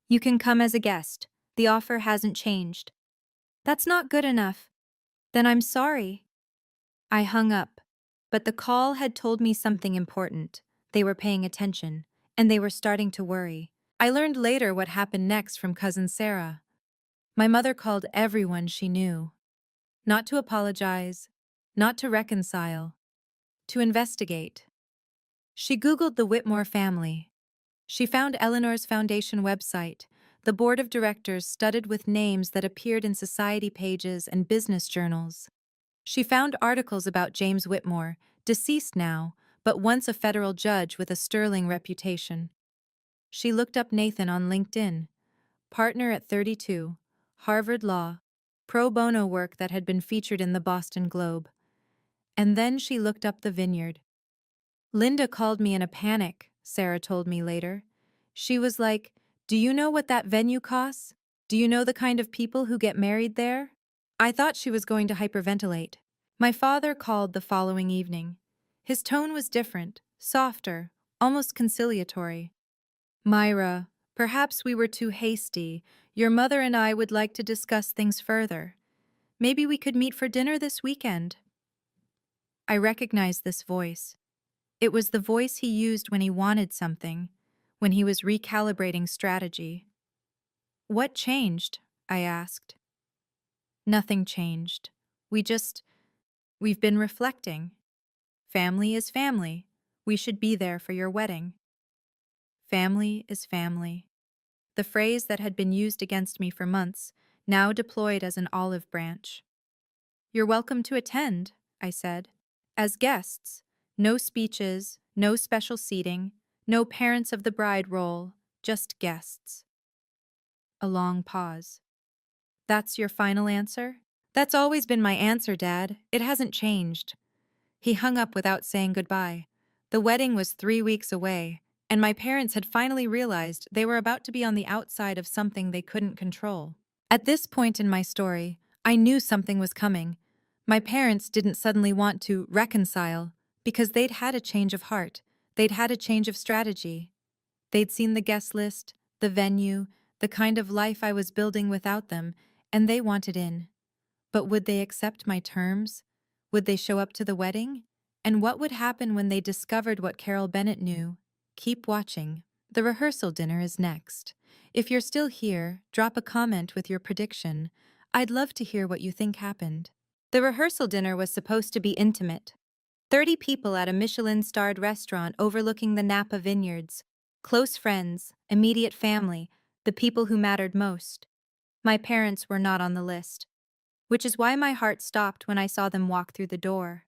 You can come as a guest. The offer hasn't changed. That's not good enough. Then I'm sorry. I hung up, but the call had told me something important. They were paying attention, and they were starting to worry. I learned later what happened next from Cousin Sarah. My mother called everyone she knew. Not to apologize, not to reconcile, to investigate. She Googled the Whitmore family. She found Eleanor's foundation website, the board of directors studded with names that appeared in society pages and business journals. She found articles about James Whitmore, deceased now, but once a federal judge with a sterling reputation. She looked up Nathan on LinkedIn. Partner at 32, Harvard Law, pro bono work that had been featured in the Boston Globe. And then she looked up the vineyard. Linda called me in a panic. Sarah told me later. She was like, "Do you know what that venue costs? Do you know the kind of people who get married there?" I thought she was going to hyperventilate. My father called the following evening. His tone was different, softer, almost conciliatory. "Myra, perhaps we were too hasty. Your mother and I would like to discuss things further. Maybe we could meet for dinner this weekend." I recognized this voice. It was the voice he used when he wanted something, when he was recalibrating strategy. "What changed?" I asked. "Nothing changed. We've been reflecting. Family is family. We should be there for your wedding." Family is family. The phrase that had been used against me for months, now deployed as an olive branch. "You're welcome to attend," I said. "As guests. No speeches, no special seating, no parents of the bride roll, just guests." A long pause. "That's your final answer?" "That's always been my answer, Dad. It hasn't changed." He hung up without saying goodbye. The wedding was 3 weeks away, and my parents had finally realized they were about to be on the outside of something they couldn't control. At this point in my story, I knew something was coming. My parents didn't suddenly want to reconcile because they'd had a change of heart. They'd had a change of strategy. They'd seen the guest list, the venue, the kind of life I was building without them, and they wanted in. But would they accept my terms? Would they show up to the wedding? And what would happen when they discovered what Carol Bennett knew? Keep watching. The rehearsal dinner is next. If you're still here, drop a comment with your prediction. I'd love to hear what you think happened. The rehearsal dinner was supposed to be intimate. 30 people at a Michelin-starred restaurant overlooking the Napa vineyards. Close friends, immediate family, the people who mattered most. My parents were not on the list, which is why my heart stopped when I saw them walk through the door.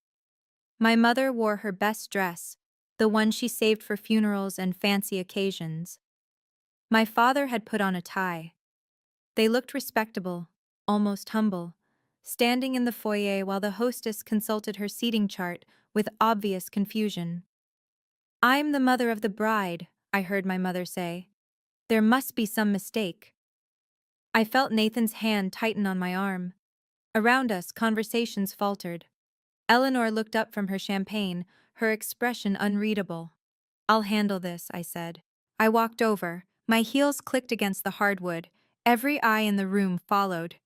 My mother wore her best dress, the one she saved for funerals and fancy occasions. My father had put on a tie. They looked respectable, almost humble, standing in the foyer while the hostess consulted her seating chart with obvious confusion. "I'm the mother of the bride," I heard my mother say. "There must be some mistake." I felt Nathan's hand tighten on my arm. Around us, conversations faltered. Eleanor looked up from her champagne, her expression unreadable. "I'll handle this," I said. I walked over. My heels clicked against the hardwood. Every eye in the room followed.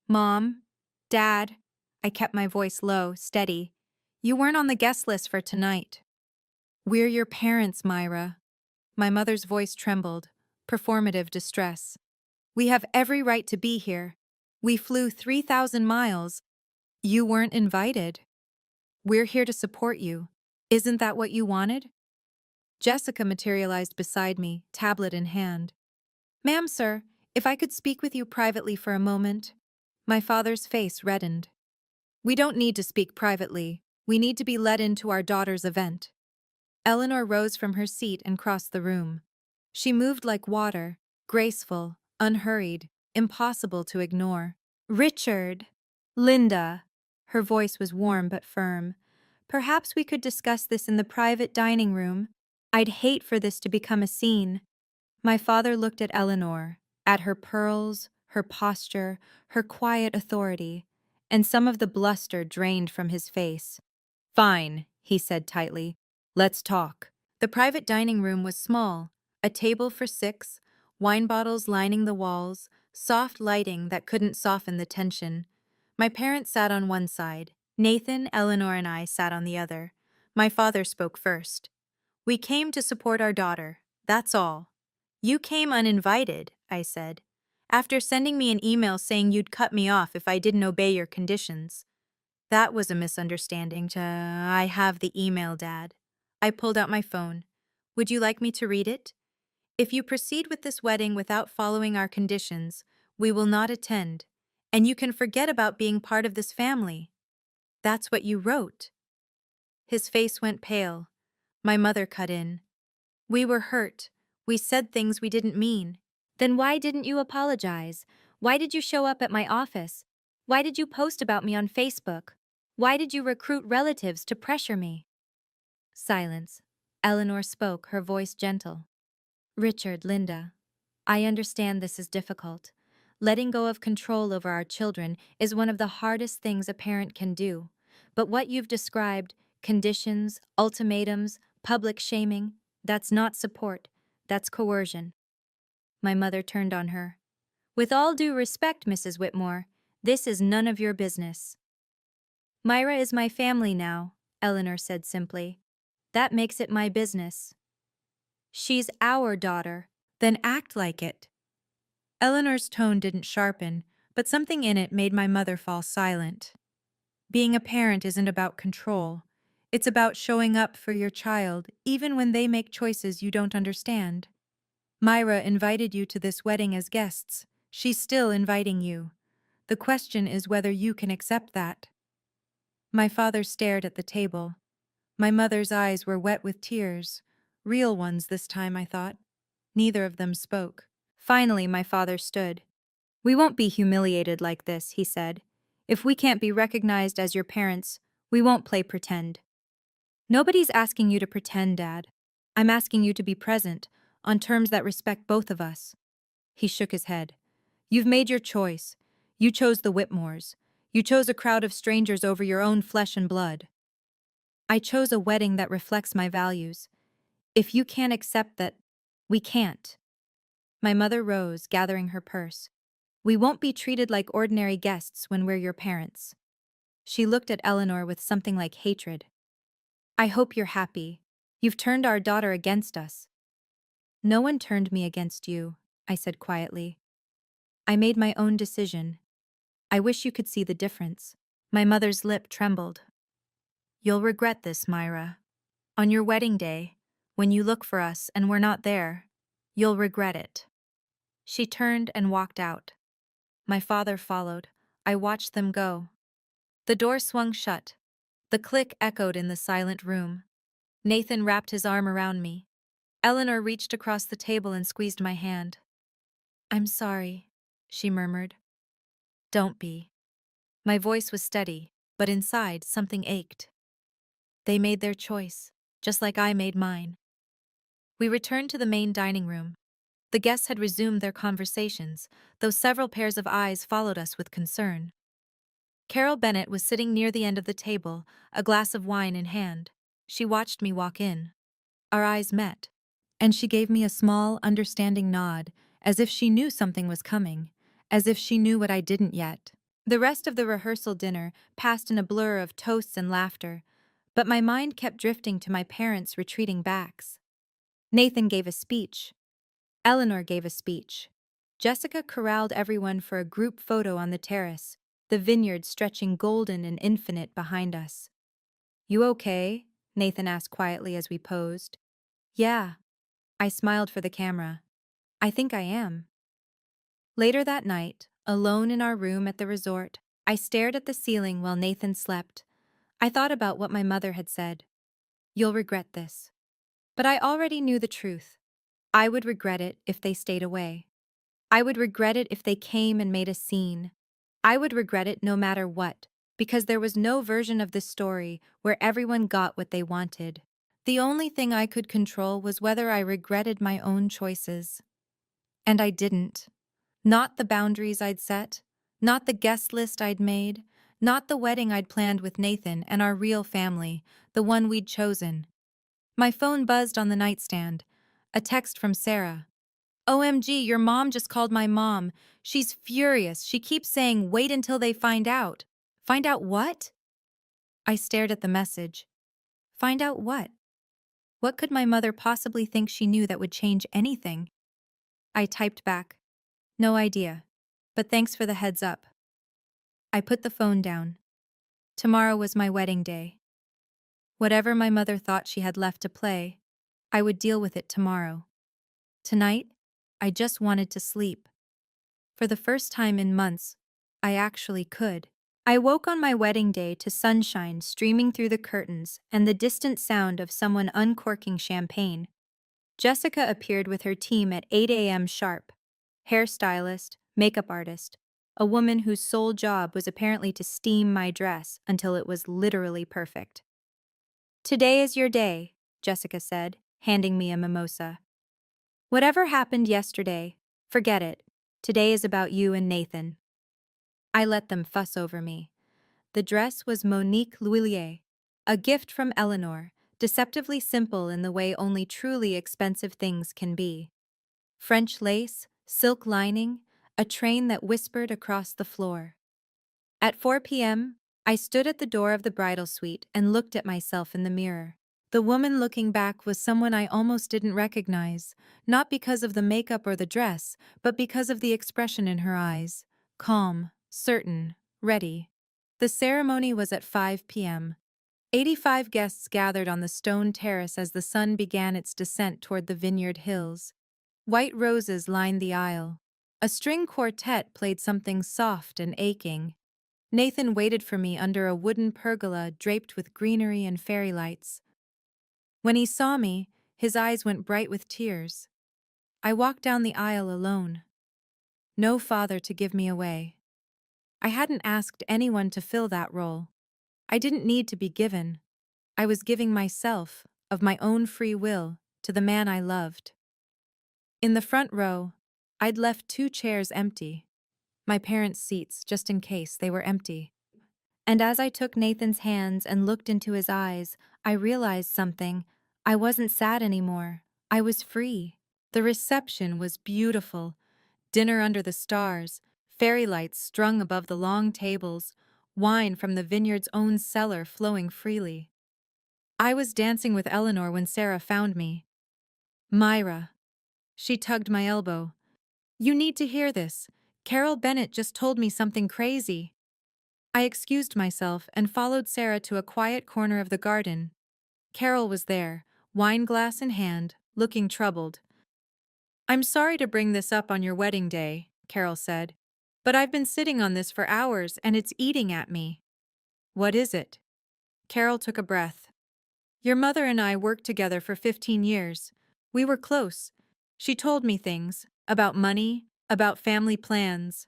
"Mom? Dad?" I kept my voice low, steady. "You weren't on the guest list for tonight." "We're your parents, Myra." My mother's voice trembled, performative distress. "We have every right to be here. We flew 3,000 miles. You weren't invited. We're here to support you. Isn't that what you wanted?" Jessica materialized beside me, tablet in hand. "Ma'am, sir, if I could speak with you privately for a moment." My father's face reddened. "We don't need to speak privately. We need to be let into our daughter's event." Eleanor rose from her seat and crossed the room. She moved like water, graceful, unhurried, impossible to ignore. "Richard." "Linda." Her voice was warm but firm. "Perhaps we could discuss this in the private dining room. I'd hate for this to become a scene." My father looked at Eleanor, at her pearls, her posture, her quiet authority, and some of the bluster drained from his face. "Fine," he said tightly. "Let's talk." The private dining room was small, a table for 6, wine bottles lining the walls, soft lighting that couldn't soften the tension. My parents sat on one side. Nathan, Eleanor, and I sat on the other. My father spoke first. "We came to support our daughter. That's all." "You came uninvited," I said, "after sending me an email saying you'd cut me off if I didn't obey your conditions." "That was a misunderstanding. I have the email, Dad." I pulled out my phone. "Would you like me to read it? If you proceed with this wedding without following our conditions, we will not attend, and you can forget about being part of this family." "That's what you wrote." His face went pale. My mother cut in. "We were hurt. We said things we didn't mean." "Then why didn't you apologize? Why did you show up at my office? Why did you post about me on Facebook? Why did you recruit relatives to pressure me?" Silence. Eleanor spoke, her voice gentle. Richard, Linda, I understand this is difficult. Letting go of control over our children is one of the hardest things a parent can do. But what you've described, conditions, ultimatums, public shaming, that's not support, that's coercion. My mother turned on her. With all due respect, Mrs. Whitmore, this is none of your business. Myra is my family now, Eleanor said simply. That makes it my business. She's our daughter. Then act like it. Eleanor's tone didn't sharpen, but something in it made my mother fall silent. Being a parent isn't about control. It's about showing up for your child, even when they make choices you don't understand. Myra invited you to this wedding as guests. She's still inviting you. The question is whether you can accept that. My father stared at the table. My mother's eyes were wet with tears. Real ones this time, I thought. Neither of them spoke. Finally, my father stood. We won't be humiliated like this, he said. If we can't be recognized as your parents, we won't play pretend. Nobody's asking you to pretend, Dad. I'm asking you to be present, on terms that respect both of us. He shook his head. You've made your choice. You chose the Whitmores. You chose a crowd of strangers over your own flesh and blood. I chose a wedding that reflects my values. If you can't accept that, we can't. My mother rose, gathering her purse. We won't be treated like ordinary guests when we're your parents. She looked at Eleanor with something like hatred. I hope you're happy. You've turned our daughter against us. No one turned me against you, I said quietly. I made my own decision. I wish you could see the difference. My mother's lip trembled. You'll regret this, Myra. On your wedding day, when you look for us and we're not there, you'll regret it. She turned and walked out. My father followed. I watched them go. The door swung shut. The click echoed in the silent room. Nathan wrapped his arm around me. Eleanor reached across the table and squeezed my hand. I'm sorry, she murmured. Don't be. My voice was steady, but inside something ached. They made their choice, just like I made mine. We returned to the main dining room. The guests had resumed their conversations, though several pairs of eyes followed us with concern. Carol Bennett was sitting near the end of the table, a glass of wine in hand. She watched me walk in. Our eyes met, and she gave me a small, understanding nod, as if she knew something was coming, as if she knew what I didn't yet. The rest of the rehearsal dinner passed in a blur of toasts and laughter, but my mind kept drifting to my parents' retreating backs. Nathan gave a speech. Eleanor gave a speech. Jessica corralled everyone for a group photo on the terrace, the vineyard stretching golden and infinite behind us. You okay? Nathan asked quietly as we posed. Yeah. I smiled for the camera. I think I am. Later that night, alone in our room at the resort, I stared at the ceiling while Nathan slept. I thought about what my mother had said. You'll regret this. But I already knew the truth. I would regret it if they stayed away. I would regret it if they came and made a scene. I would regret it no matter what, because there was no version of this story where everyone got what they wanted. The only thing I could control was whether I regretted my own choices. And I didn't. Not the boundaries I'd set, not the guest list I'd made, not the wedding I'd planned with Nathan and our real family, the one we'd chosen. My phone buzzed on the nightstand. A text from Sarah. OMG, your mom just called my mom. She's furious. She keeps saying, wait until they find out. Find out what? I stared at the message. Find out what? What could my mother possibly think she knew that would change anything? I typed back. No idea. But thanks for the heads up. I put the phone down. Tomorrow was my wedding day. Whatever my mother thought she had left to play, I would deal with it tomorrow. Tonight, I just wanted to sleep. For the first time in months, I actually could. I woke on my wedding day to sunshine streaming through the curtains and the distant sound of someone uncorking champagne. Jessica appeared with her team at 8 a.m. sharp. Hairstylist, makeup artist, a woman whose sole job was apparently to steam my dress until it was literally perfect. Today is your day, Jessica said, handing me a mimosa. Whatever happened yesterday, forget it. Today is about you and Nathan. I let them fuss over me. The dress was Monique Lhuillier, a gift from Eleanor, deceptively simple in the way only truly expensive things can be. French lace, silk lining, a train that whispered across the floor. At 4 p.m., I stood at the door of the bridal suite and looked at myself in the mirror. The woman looking back was someone I almost didn't recognize, not because of the makeup or the dress, but because of the expression in her eyes. Calm, certain, ready. The ceremony was at 5 p.m. 85 guests gathered on the stone terrace as the sun began its descent toward the vineyard hills. White roses lined the aisle. A string quartet played something soft and aching. Nathan waited for me under a wooden pergola draped with greenery and fairy lights. When he saw me, his eyes went bright with tears. I walked down the aisle alone. No father to give me away. I hadn't asked anyone to fill that role. I didn't need to be given. I was giving myself, of my own free will, to the man I loved. In the front row, I'd left 2 chairs empty. My parents' seats, just in case they were empty. And as I took Nathan's hands and looked into his eyes, I realized something. I wasn't sad anymore. I was free. The reception was beautiful. Dinner under the stars, fairy lights strung above the long tables, wine from the vineyard's own cellar flowing freely. I was dancing with Eleanor when Sarah found me. Myra. She tugged my elbow. You need to hear this. Carol Bennett just told me something crazy. I excused myself and followed Sarah to a quiet corner of the garden. Carol was there, wine glass in hand, looking troubled. I'm sorry to bring this up on your wedding day, Carol said, but I've been sitting on this for hours and it's eating at me. What is it? Carol took a breath. Your mother and I worked together for 15 years. We were close. She told me things, about money, about family plans.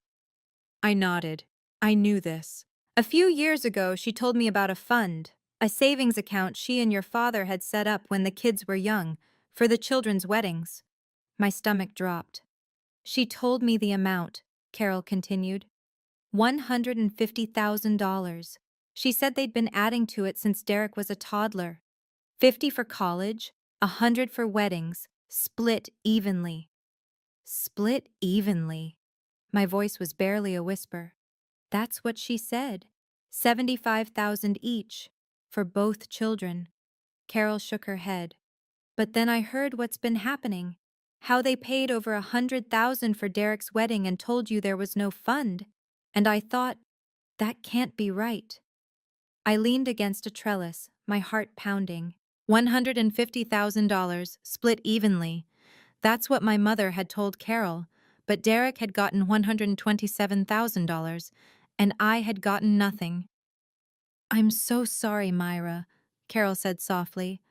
I nodded. I knew this. A few years ago, she told me about a fund, a savings account she and your father had set up when the kids were young, for the children's weddings. My stomach dropped. She told me the amount, Carol continued. $150,000. She said they'd been adding to it since Derek was a toddler. 50 for college, 100 for weddings, split evenly. Split evenly. My voice was barely a whisper. That's what she said. 75,000 each, for both children. Carol shook her head. But then I heard what's been happening. How they paid over 100,000 for Derek's wedding and told you there was no fund. And I thought, that can't be right. I leaned against a trellis, my heart pounding. $150,000, split evenly. That's what my mother had told Carol, but Derek had gotten $127,000, and I had gotten nothing. I'm so sorry, Myra, Carol said softly.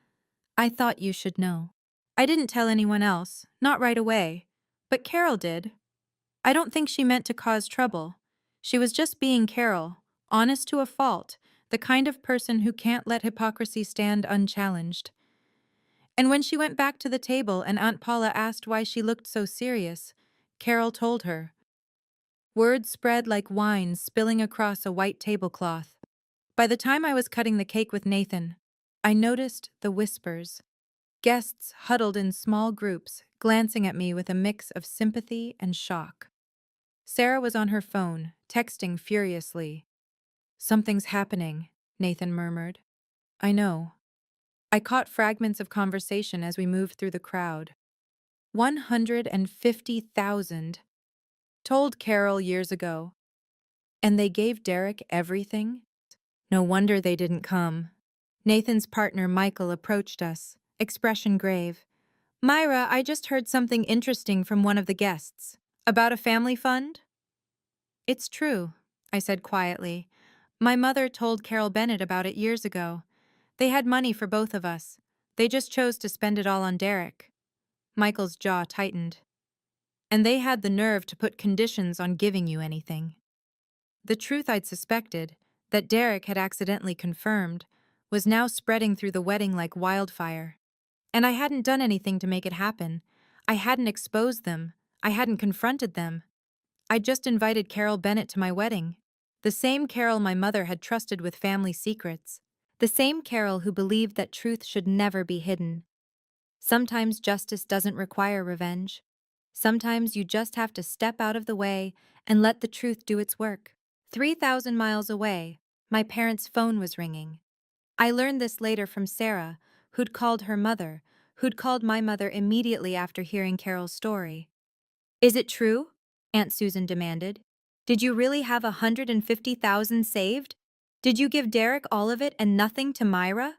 I thought you should know. I didn't tell anyone else, not right away, but Carol did. I don't think she meant to cause trouble. She was just being Carol, honest to a fault, the kind of person who can't let hypocrisy stand unchallenged. And when she went back to the table and Aunt Paula asked why she looked so serious, Carol told her. Words spread like wine spilling across a white tablecloth. By the time I was cutting the cake with Nathan, I noticed the whispers. Guests huddled in small groups, glancing at me with a mix of sympathy and shock. Sarah was on her phone, texting furiously. Something's happening, Nathan murmured. I know. I caught fragments of conversation as we moved through the crowd. 150,000. Told Carol years ago. And they gave Derek everything? No wonder they didn't come. Nathan's partner Michael approached us, expression grave. Myra, I just heard something interesting from one of the guests. About a family fund? It's true, I said quietly. My mother told Carol Bennett about it years ago. They had money for both of us. They just chose to spend it all on Derek. Michael's jaw tightened. And they had the nerve to put conditions on giving you anything. The truth I'd suspected, that Derek had accidentally confirmed, was now spreading through the wedding like wildfire. And I hadn't done anything to make it happen. I hadn't exposed them. I hadn't confronted them. I'd just invited Carol Bennett to my wedding. The same Carol my mother had trusted with family secrets. The same Carol who believed that truth should never be hidden. Sometimes justice doesn't require revenge. Sometimes you just have to step out of the way and let the truth do its work. 3,000 miles away, my parents' phone was ringing. I learned this later from Sarah, who'd called her mother, who'd called my mother immediately after hearing Carol's story. Is it true? Aunt Susan demanded. Did you really have 150,000 saved? Did you give Derek all of it and nothing to Myra?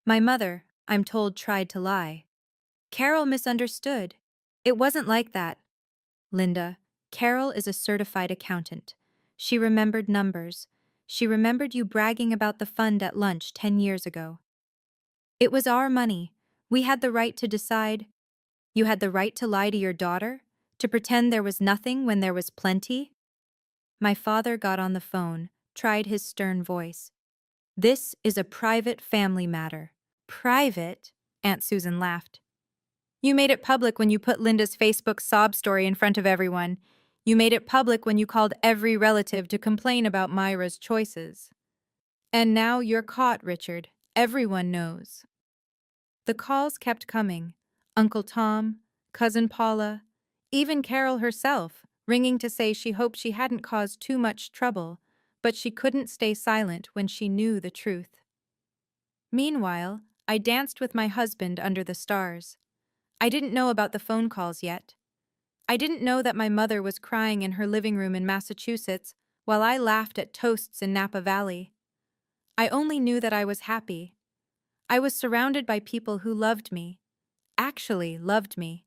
My mother, I'm told, tried to lie. Carol misunderstood. It wasn't like that. Linda, Carol is a certified accountant. She remembered numbers. She remembered you bragging about the fund at lunch 10 years ago. It was our money. We had the right to decide. You had the right to lie to your daughter? To pretend there was nothing when there was plenty? My father got on the phone, tried his stern voice. This is a private family matter. Private? Aunt Susan laughed. You made it public when you put Linda's Facebook sob story in front of everyone. You made it public when you called every relative to complain about Myra's choices. And now you're caught, Richard. Everyone knows. The calls kept coming. Uncle Tom, Cousin Paula, even Carol herself, ringing to say she hoped she hadn't caused too much trouble, but she couldn't stay silent when she knew the truth. Meanwhile, I danced with my husband under the stars. I didn't know about the phone calls yet. I didn't know that my mother was crying in her living room in Massachusetts while I laughed at toasts in Napa Valley. I only knew that I was happy. I was surrounded by people who loved me, actually loved me,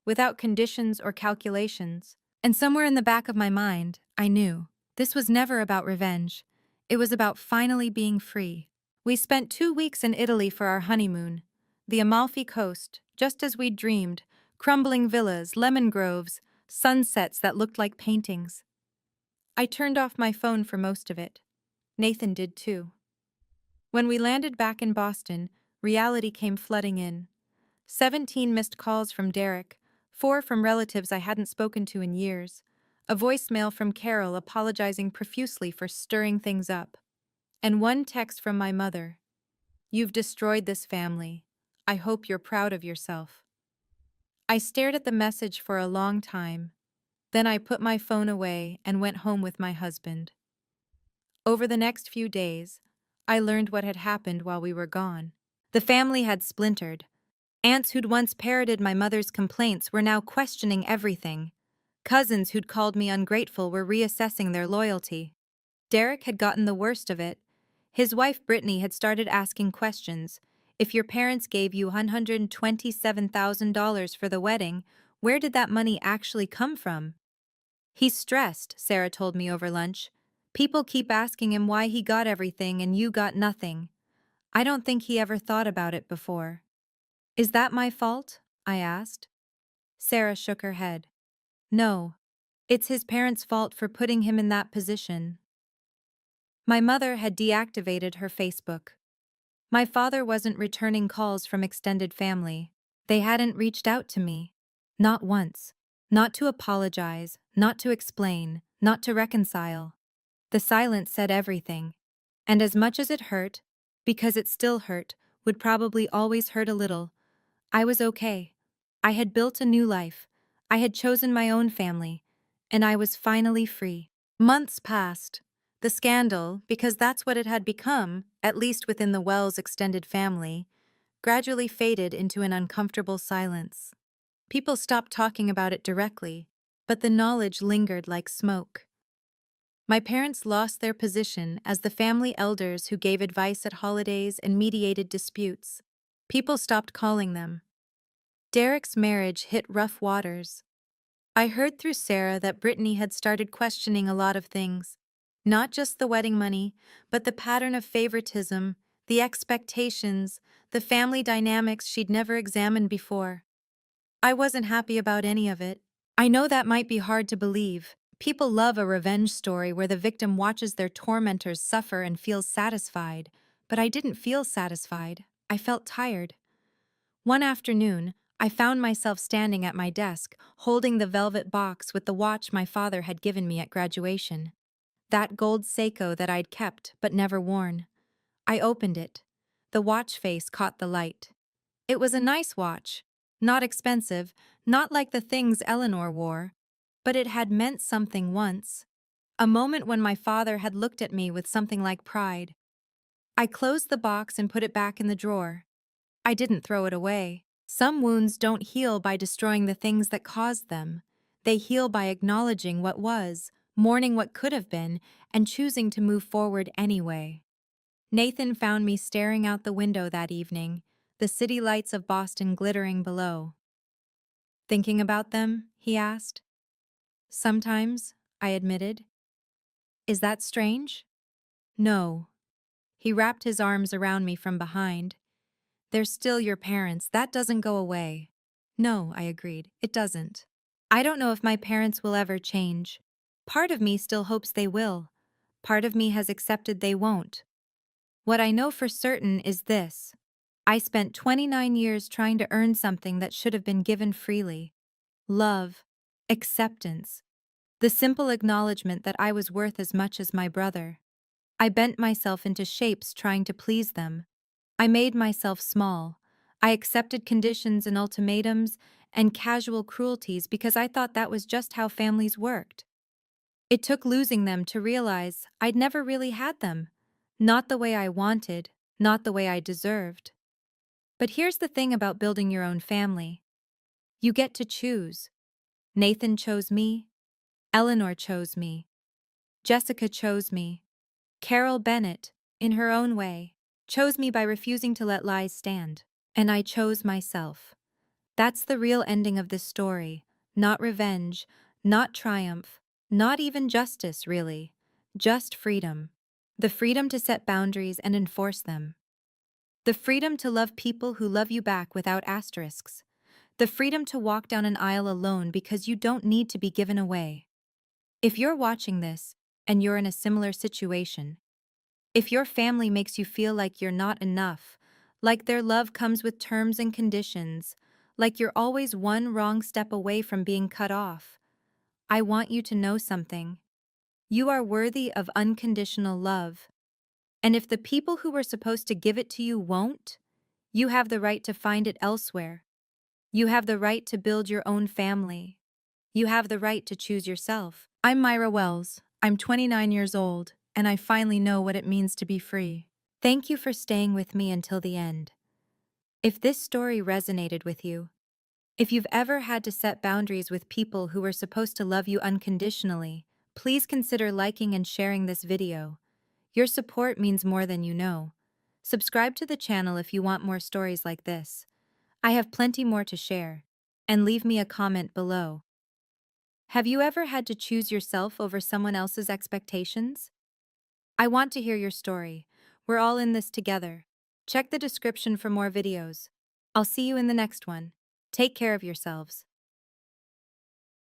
without conditions or calculations. And somewhere in the back of my mind, I knew this was never about revenge. It was about finally being free. We spent 2 weeks in Italy for our honeymoon. The Amalfi Coast, just as we'd dreamed, crumbling villas, lemon groves, sunsets that looked like paintings. I turned off my phone for most of it. Nathan did too. When we landed back in Boston, reality came flooding in. 17 missed calls from Derek, 4 from relatives I hadn't spoken to in years, a voicemail from Carol apologizing profusely for stirring things up, and 1 text from my mother. You've destroyed this family. I hope you're proud of yourself. I stared at the message for a long time. Then I put my phone away and went home with my husband. Over the next few days, I learned what had happened while we were gone. The family had splintered. Aunts who'd once parroted my mother's complaints were now questioning everything. Cousins who'd called me ungrateful were reassessing their loyalty. Derek had gotten the worst of it. His wife Brittany had started asking questions. If your parents gave you $127,000 for the wedding, where did that money actually come from? He's stressed, Sarah told me over lunch. People keep asking him why he got everything and you got nothing. I don't think he ever thought about it before. Is that my fault? I asked. Sarah shook her head. No, it's his parents' fault for putting him in that position. My mother had deactivated her Facebook. My father wasn't returning calls from extended family. They hadn't reached out to me. Not once. Not to apologize, not to explain, not to reconcile. The silence said everything. And as much as it hurt, because it still hurt, would probably always hurt a little, I was okay. I had built a new life. I had chosen my own family. And I was finally free. Months passed. The scandal, because that's what it had become, at least within the Wells extended family, gradually faded into an uncomfortable silence. People stopped talking about it directly, but the knowledge lingered like smoke. My parents lost their position as the family elders who gave advice at holidays and mediated disputes. People stopped calling them. Derek's marriage hit rough waters. I heard through Sarah that Brittany had started questioning a lot of things. Not just the wedding money, but the pattern of favoritism, the expectations, the family dynamics she'd never examined before. I wasn't happy about any of it. I know that might be hard to believe. People love a revenge story where the victim watches their tormentors suffer and feels satisfied. But I didn't feel satisfied. I felt tired. One afternoon, I found myself standing at my desk, holding the velvet box with the watch my father had given me at graduation. That gold Seiko that I'd kept but never worn. I opened it. The watch face caught the light. It was a nice watch. Not expensive, not like the things Eleanor wore. But it had meant something once. A moment when my father had looked at me with something like pride. I closed the box and put it back in the drawer. I didn't throw it away. Some wounds don't heal by destroying the things that caused them. They heal by acknowledging what was, mourning what could have been, and choosing to move forward anyway. Nathan found me staring out the window that evening, the city lights of Boston glittering below. "Thinking about them?" he asked. "Sometimes," I admitted. "Is that strange?" "No." He wrapped his arms around me from behind. "They're still your parents. That doesn't go away." "No," I agreed. "It doesn't. I don't know if my parents will ever change. Part of me still hopes they will. Part of me has accepted they won't. What I know for certain is this. I spent 29 years trying to earn something that should have been given freely. Love. Acceptance. The simple acknowledgement that I was worth as much as my brother. I bent myself into shapes trying to please them. I made myself small. I accepted conditions and ultimatums and casual cruelties because I thought that was just how families worked. It took losing them to realize I'd never really had them. Not the way I wanted, not the way I deserved. But here's the thing about building your own family. You get to choose. Nathan chose me. Eleanor chose me. Jessica chose me. Carol Bennett, in her own way, chose me by refusing to let lies stand. And I chose myself. That's the real ending of this story. Not revenge, not triumph, not even justice, really. Just freedom. The freedom to set boundaries and enforce them. The freedom to love people who love you back without asterisks. The freedom to walk down an aisle alone because you don't need to be given away. If you're watching this, and you're in a similar situation, if your family makes you feel like you're not enough, like their love comes with terms and conditions, like you're always one wrong step away from being cut off, I want you to know something. You are worthy of unconditional love. And if the people who were supposed to give it to you won't, you have the right to find it elsewhere. You have the right to build your own family. You have the right to choose yourself. I'm Myra Wells. I'm 29 years old, and I finally know what it means to be free. Thank you for staying with me until the end. If this story resonated with you, if you've ever had to set boundaries with people who were supposed to love you unconditionally, please consider liking and sharing this video. Your support means more than you know. Subscribe to the channel if you want more stories like this. I have plenty more to share. And leave me a comment below. Have you ever had to choose yourself over someone else's expectations? I want to hear your story. We're all in this together. Check the description for more videos. I'll see you in the next one. Take care of yourselves.